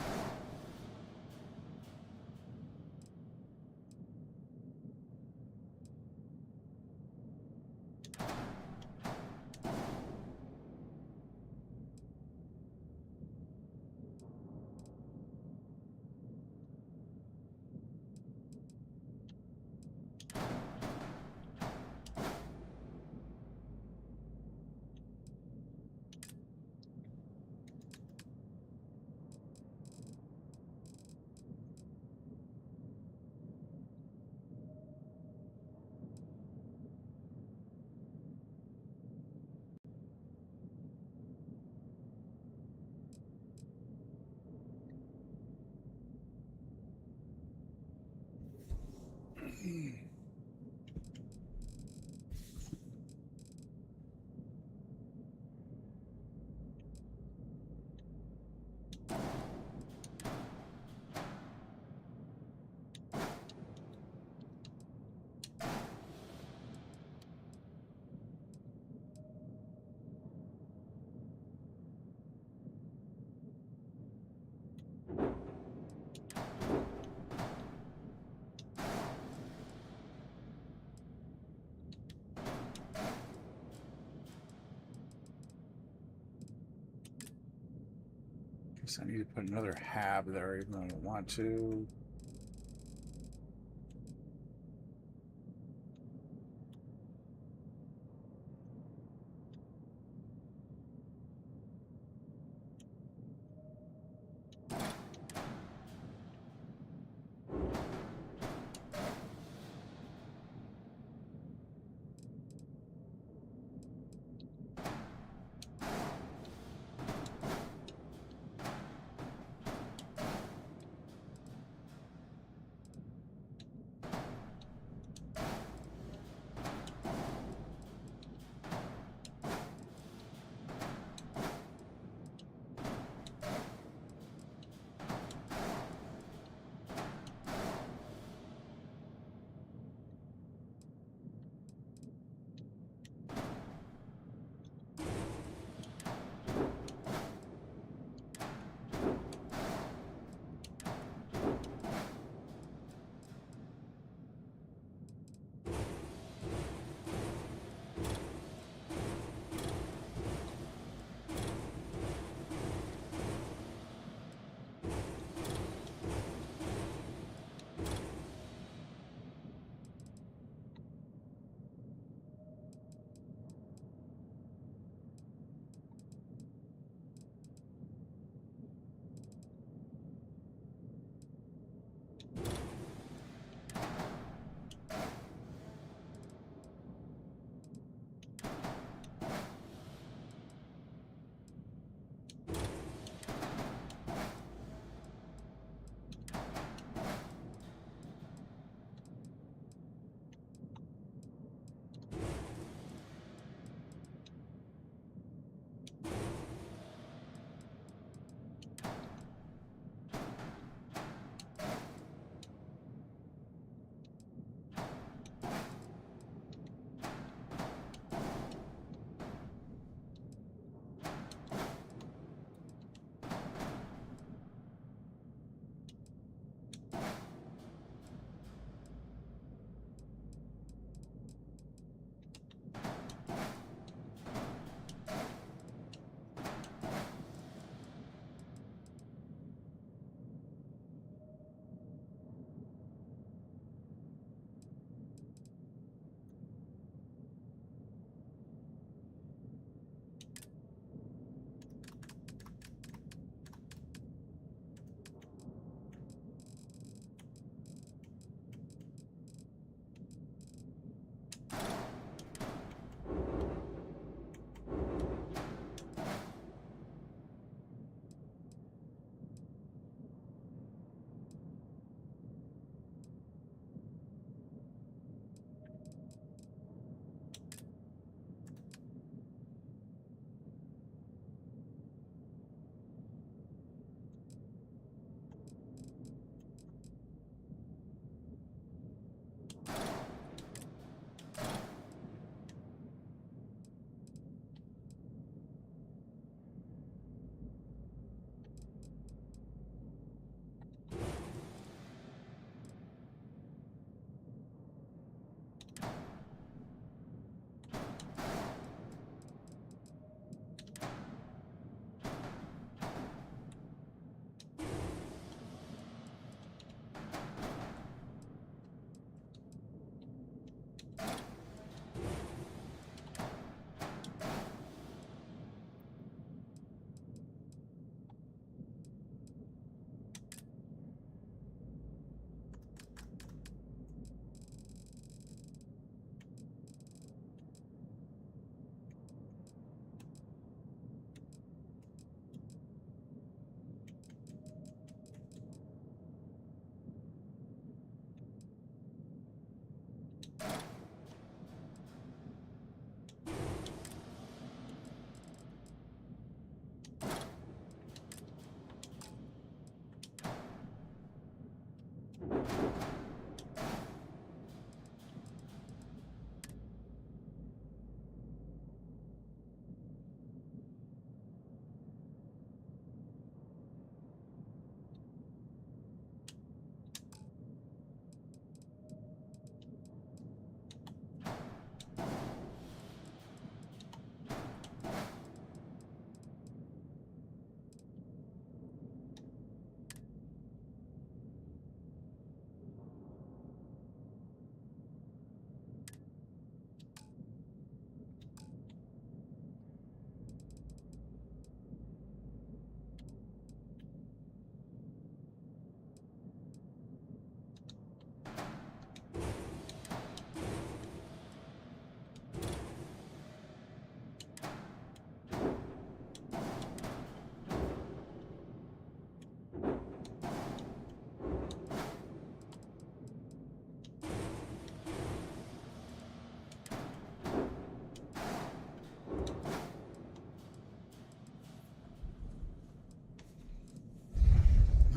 S2: Guess I need to put another hab there, even though I don't want to.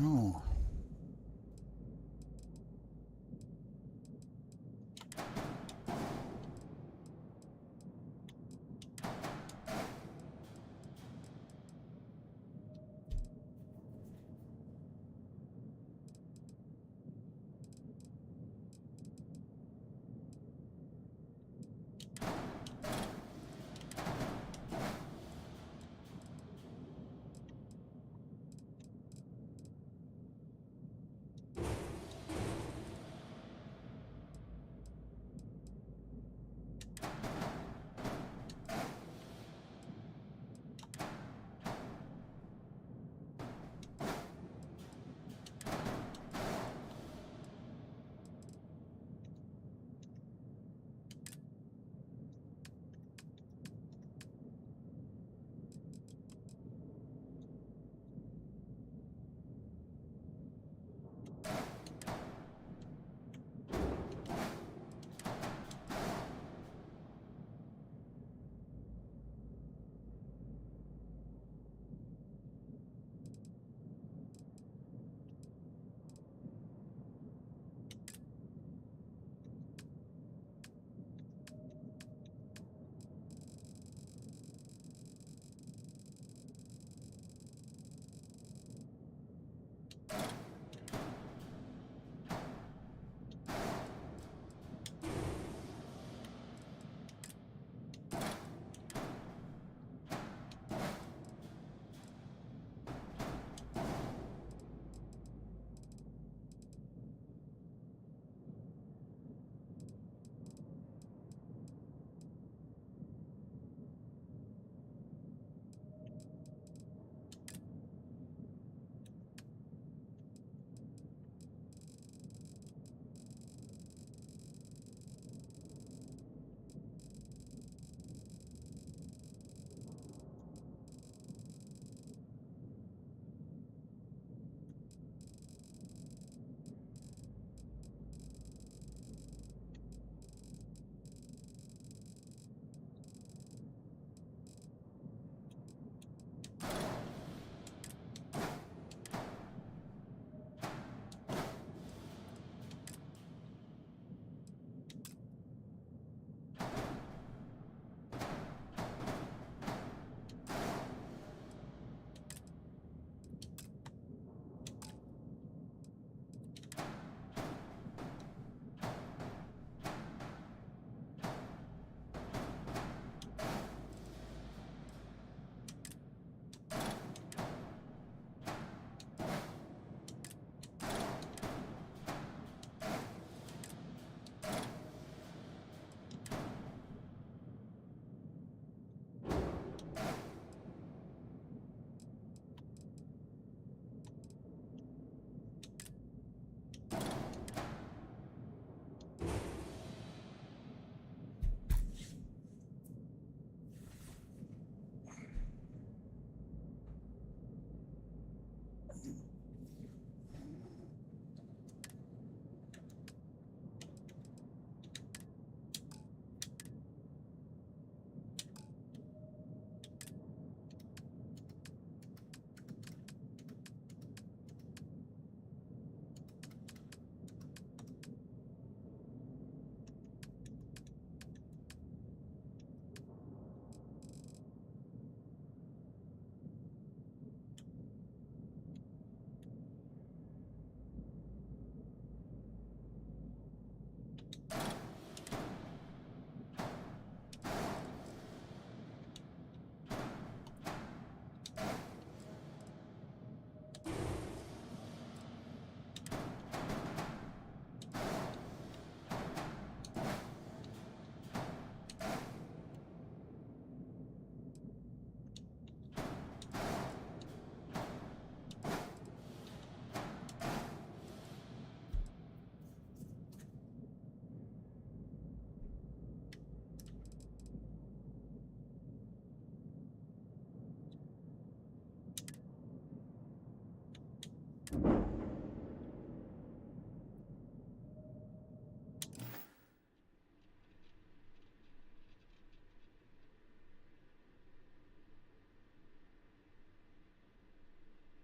S2: Oh.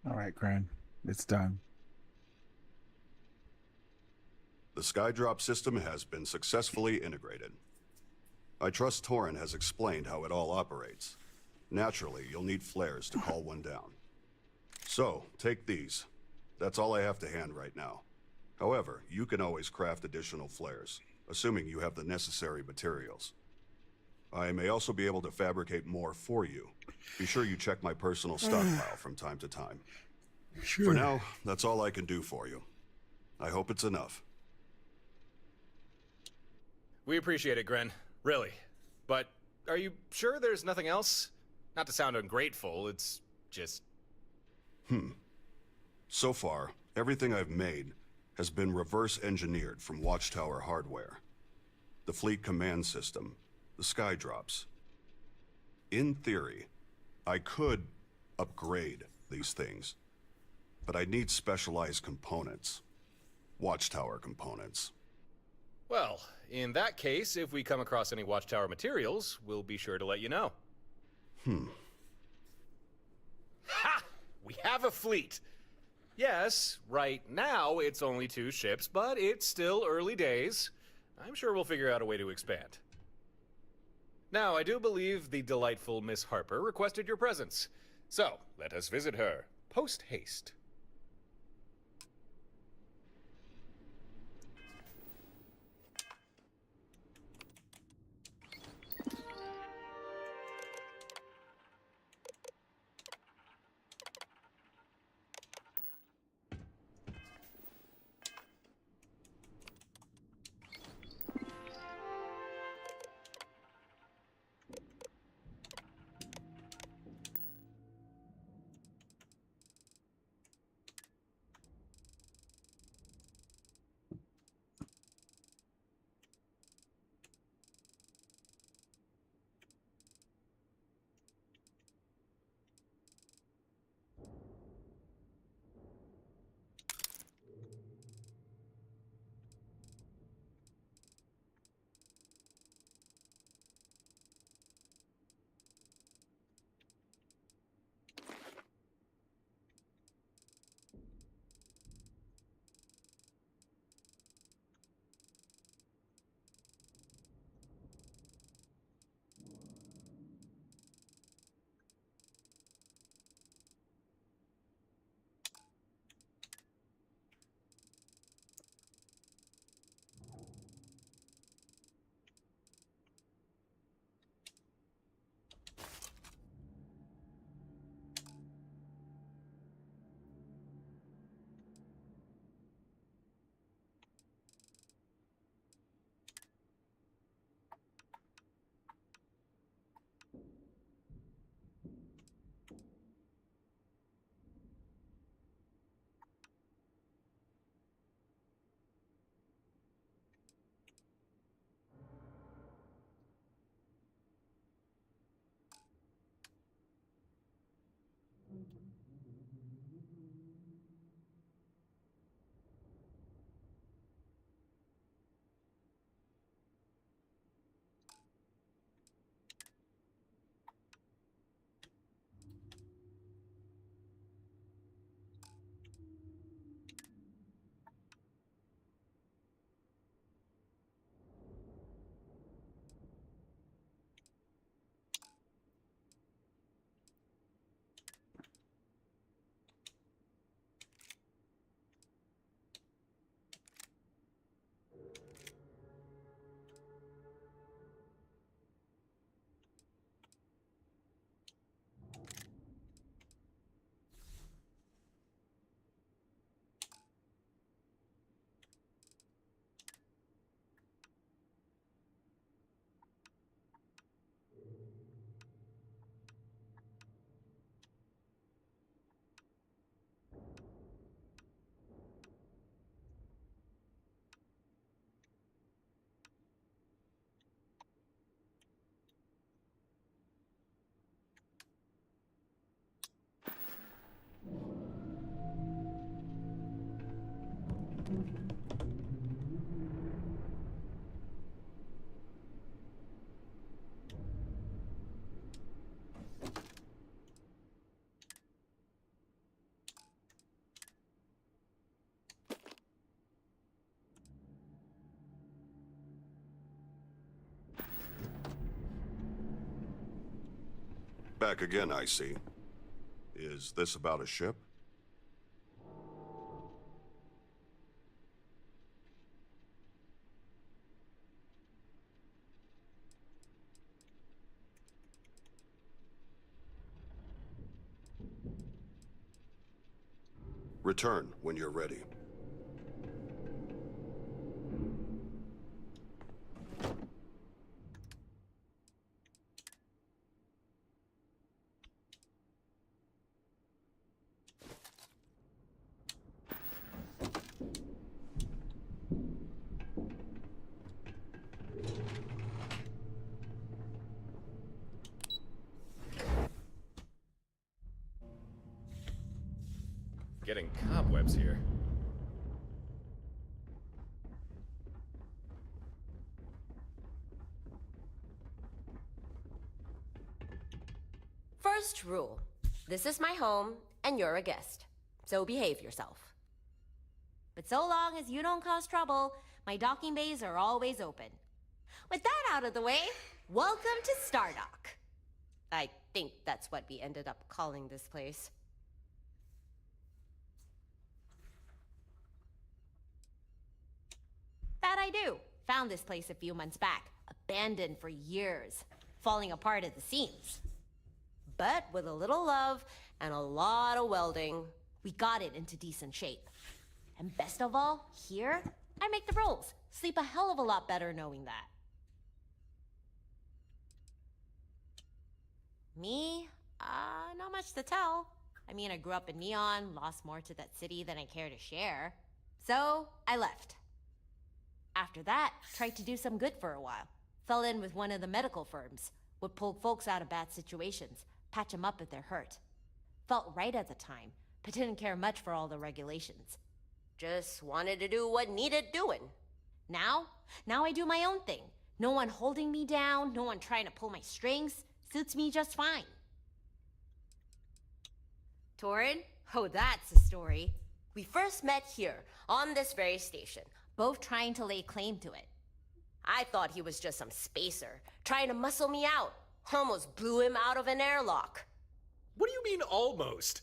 S2: All right, Gran. It's done.
S18: The Skydrop system has been successfully integrated. I trust Torin has explained how it all operates. Naturally, you'll need flares to call one down. So, take these. That's all I have to hand right now. However, you can always craft additional flares, assuming you have the necessary materials. I may also be able to fabricate more for you. Be sure you check my personal stockpile from time to time.
S2: Sure.
S18: For now, that's all I can do for you. I hope it's enough.
S16: We appreciate it, Gren. Really. But are you sure there's nothing else? Not to sound ungrateful, it's just...
S18: So far, everything I've made has been reverse engineered from Watchtower hardware. The fleet command system, the Skydrops. In theory, I could upgrade these things, but I need specialized components. Watchtower components.
S16: Well, in that case, if we come across any Watchtower materials, we'll be sure to let you know. Ha! We have a fleet! Yes, right now it's only 2 ships, but it's still early days. I'm sure we'll figure out a way to expand. Now, I do believe the delightful Miss Harper requested your presence. So, let us visit her, post-haste.
S18: Back again, I see. Is this about a ship? Return when you're ready.
S16: Getting cobwebs here.
S20: First rule. This is my home, and you're a guest. So behave yourself. But so long as you don't cause trouble, my docking bays are always open. With that out of the way, welcome to Stardock. I think that's what we ended up calling this place. That I do. Found this place a few months back, abandoned for years, falling apart at the seams. But with a little love and a lot of welding, we got it into decent shape. And best of all, here, I make the rules. Sleep a hell of a lot better knowing that. Me? Not much to tell. I mean, I grew up in Neon, lost more to that city than I care to share. So, I left. After that, tried to do some good for a while. Fell in with one of the medical firms. Would pull folks out of bad situations, patch them up if they're hurt. Felt right at the time, but didn't care much for all the regulations. Just wanted to do what needed doing. Now I do my own thing. No one holding me down, no one trying to pull my strings. Suits me just fine. Torin? Oh, that's a story. We first met here, on this very station, both trying to lay claim to it. I thought he was just some spacer, trying to muscle me out. Almost blew him out of an airlock.
S16: What do you mean, almost?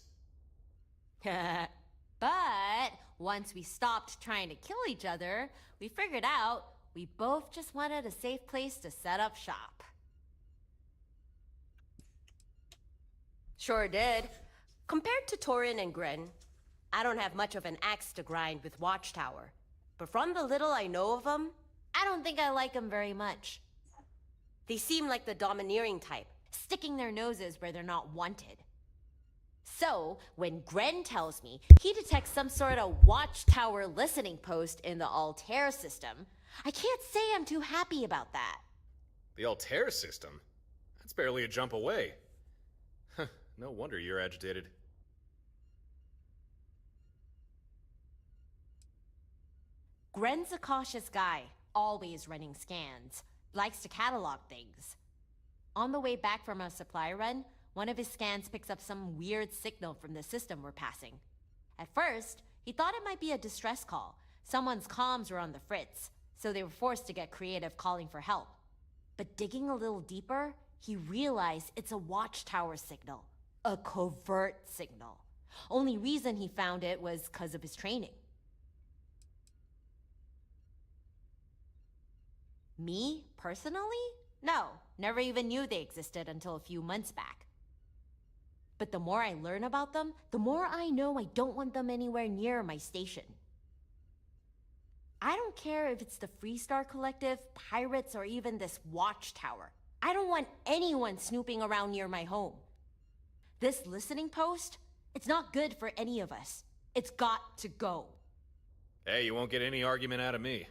S20: But once we stopped trying to kill each other, we figured out we both just wanted a safe place to set up shop. Sure did. Compared to Torin and Gren, I don't have much of an axe to grind with Watchtower. But from the little I know of them, I don't think I like them very much. They seem like the domineering type, sticking their noses where they're not wanted. So, when Gren tells me he detects some sort of Watchtower listening post in the Altair system, I can't say I'm too happy about that.
S16: The Altair system? That's barely a jump away. No wonder you're agitated.
S20: Gren's a cautious guy, always running scans. Likes to catalog things. On the way back from a supply run, one of his scans picks up some weird signal from the system we're passing. At first, he thought it might be a distress call. Someone's comms were on the fritz, so they were forced to get creative calling for help. But digging a little deeper, he realized it's a Watchtower signal. A covert signal. Only reason he found it was because of his training. Me, personally? No, never even knew they existed until a few months back. But the more I learn about them, the more I know I don't want them anywhere near my station. I don't care if it's the Freestar Collective, pirates, or even this Watchtower. I don't want anyone snooping around near my home. This listening post, it's not good for any of us. It's got to go.
S16: Hey, you won't get any argument out of me.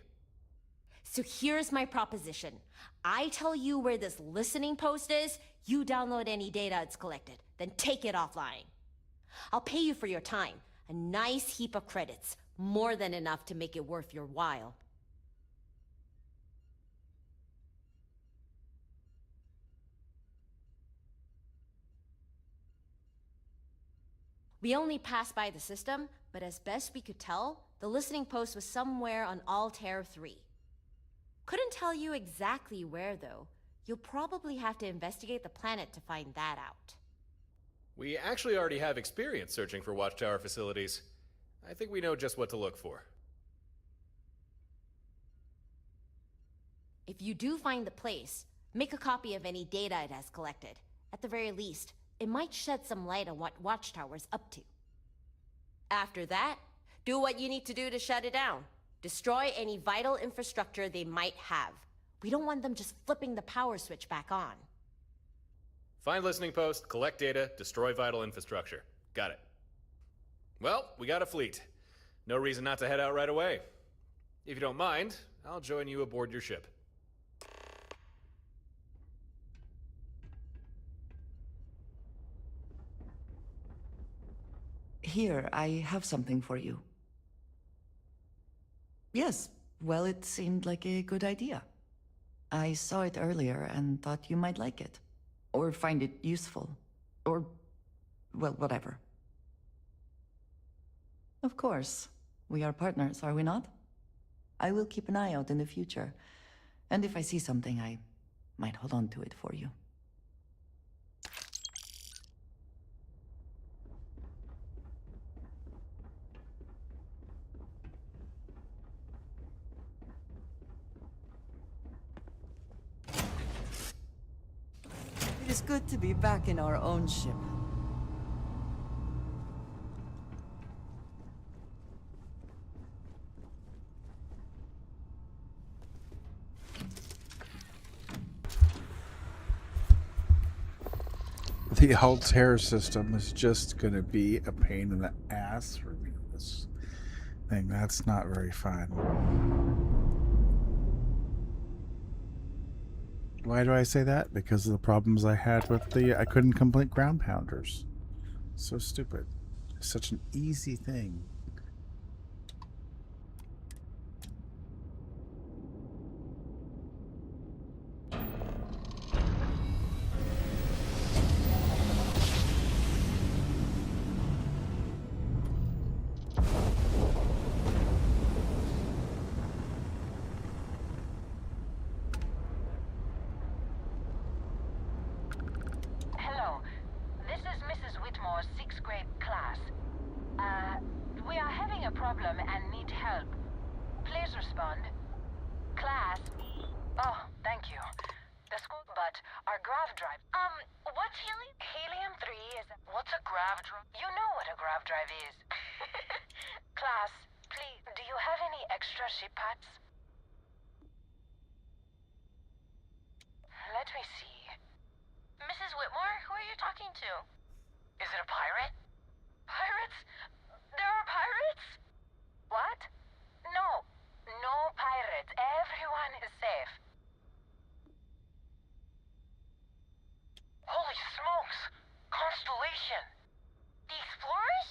S20: So here's my proposition. I tell you where this listening post is, you download any data it's collected, then take it offline. I'll pay you for your time, a nice heap of credits, more than enough to make it worth your while. We only passed by the system, but as best we could tell, the listening post was somewhere on Altair 3. Couldn't tell you exactly where, though. You'll probably have to investigate the planet to find that out.
S16: We actually already have experience searching for Watchtower facilities. I think we know just what to look for.
S20: If you do find the place, make a copy of any data it has collected. At the very least, it might shed some light on what Watchtower's up to. After that, do what you need to do to shut it down. Destroy any vital infrastructure they might have. We don't want them just flipping the power switch back on.
S16: Find listening post, collect data, destroy vital infrastructure. Got it. Well, we got a fleet. No reason not to head out right away. If you don't mind, I'll join you aboard your ship.
S6: Here, I have something for you. Yes, well, it seemed like a good idea. I saw it earlier and thought you might like it. Or find it useful. Or, well, whatever. Of course. We are partners, are we not? I will keep an eye out in the future. And if I see something, I might hold on to it for you. It is good to be back in our own ship.
S2: The Altair system is just going to be a pain in the ass for me. This thing, that's not very fun. Why do I say that? Because of the problems I had with I couldn't complete ground pounders. So stupid. Such an easy thing.
S4: Hello. This is Mrs. Whitmore's 6th grade class. We are having a problem and need help. Please respond. Class. Oh, thank you. The school, but our grav drive. What's helium? Helium-3 is... What's a grav drive? You know what a grav drive is. Class, please, do you have any extra ship parts? Let me see. Mrs. Whitmore, who are you talking to? Is it a pirate? Pirates? There are pirates? What? No. No pirates. Everyone is safe. Holy smokes! Constellation! The Explorers?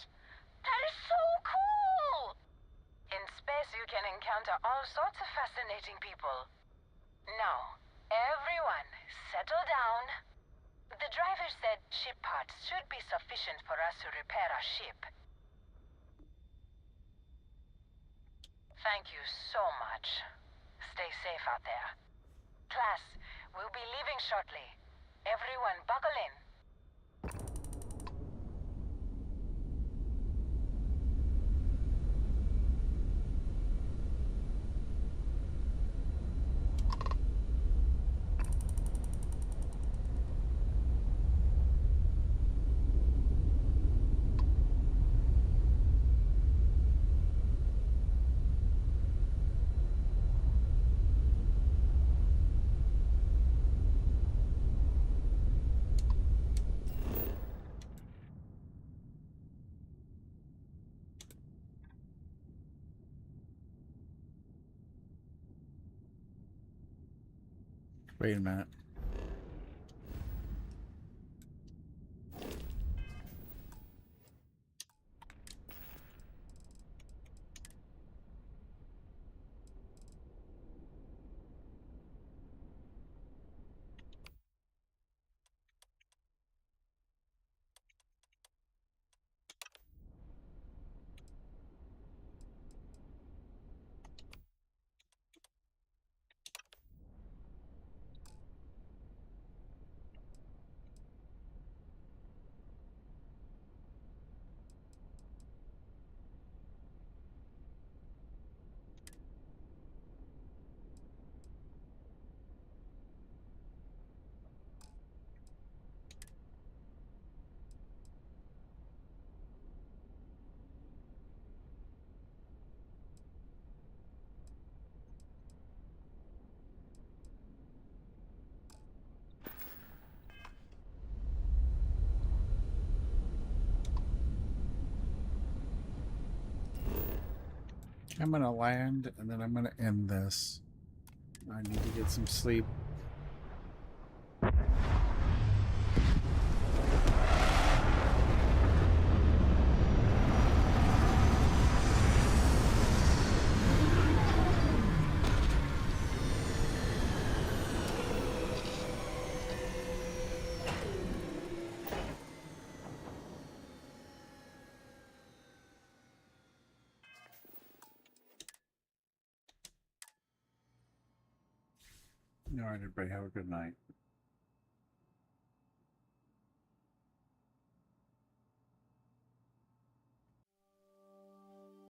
S4: That is so cool! In space you can encounter all sorts of fascinating people. Now, everyone, settle down. The driver said ship parts should be sufficient for us to repair our ship. Thank you so much. Stay safe out there. Class, we'll be leaving shortly. Everyone buckle in.
S2: Wait a minute. I'm gonna land and then I'm gonna end this. I need to get some sleep. All right, everybody, have a good night.